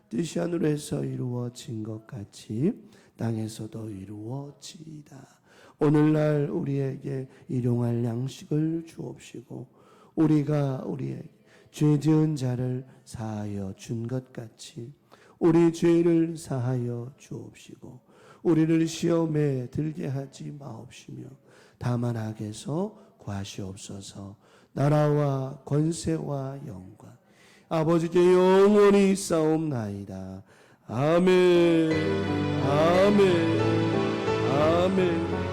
Speaker 2: 뜻이 하늘에서 이루어진 것 같이 땅에서도 이루어지이다. 오늘날 우리에게 일용할 양식을 주옵시고 우리가 우리에게 죄 지은 자를 사하여 준 것 같이 우리 죄를 사하여 주옵시고 우리를 시험에 들게 하지 마옵시며 다만 악에서 구하시옵소서. 나라와 권세와 영광 아버지께 영원히 싸움나이다. 아멘. 아멘. 아멘.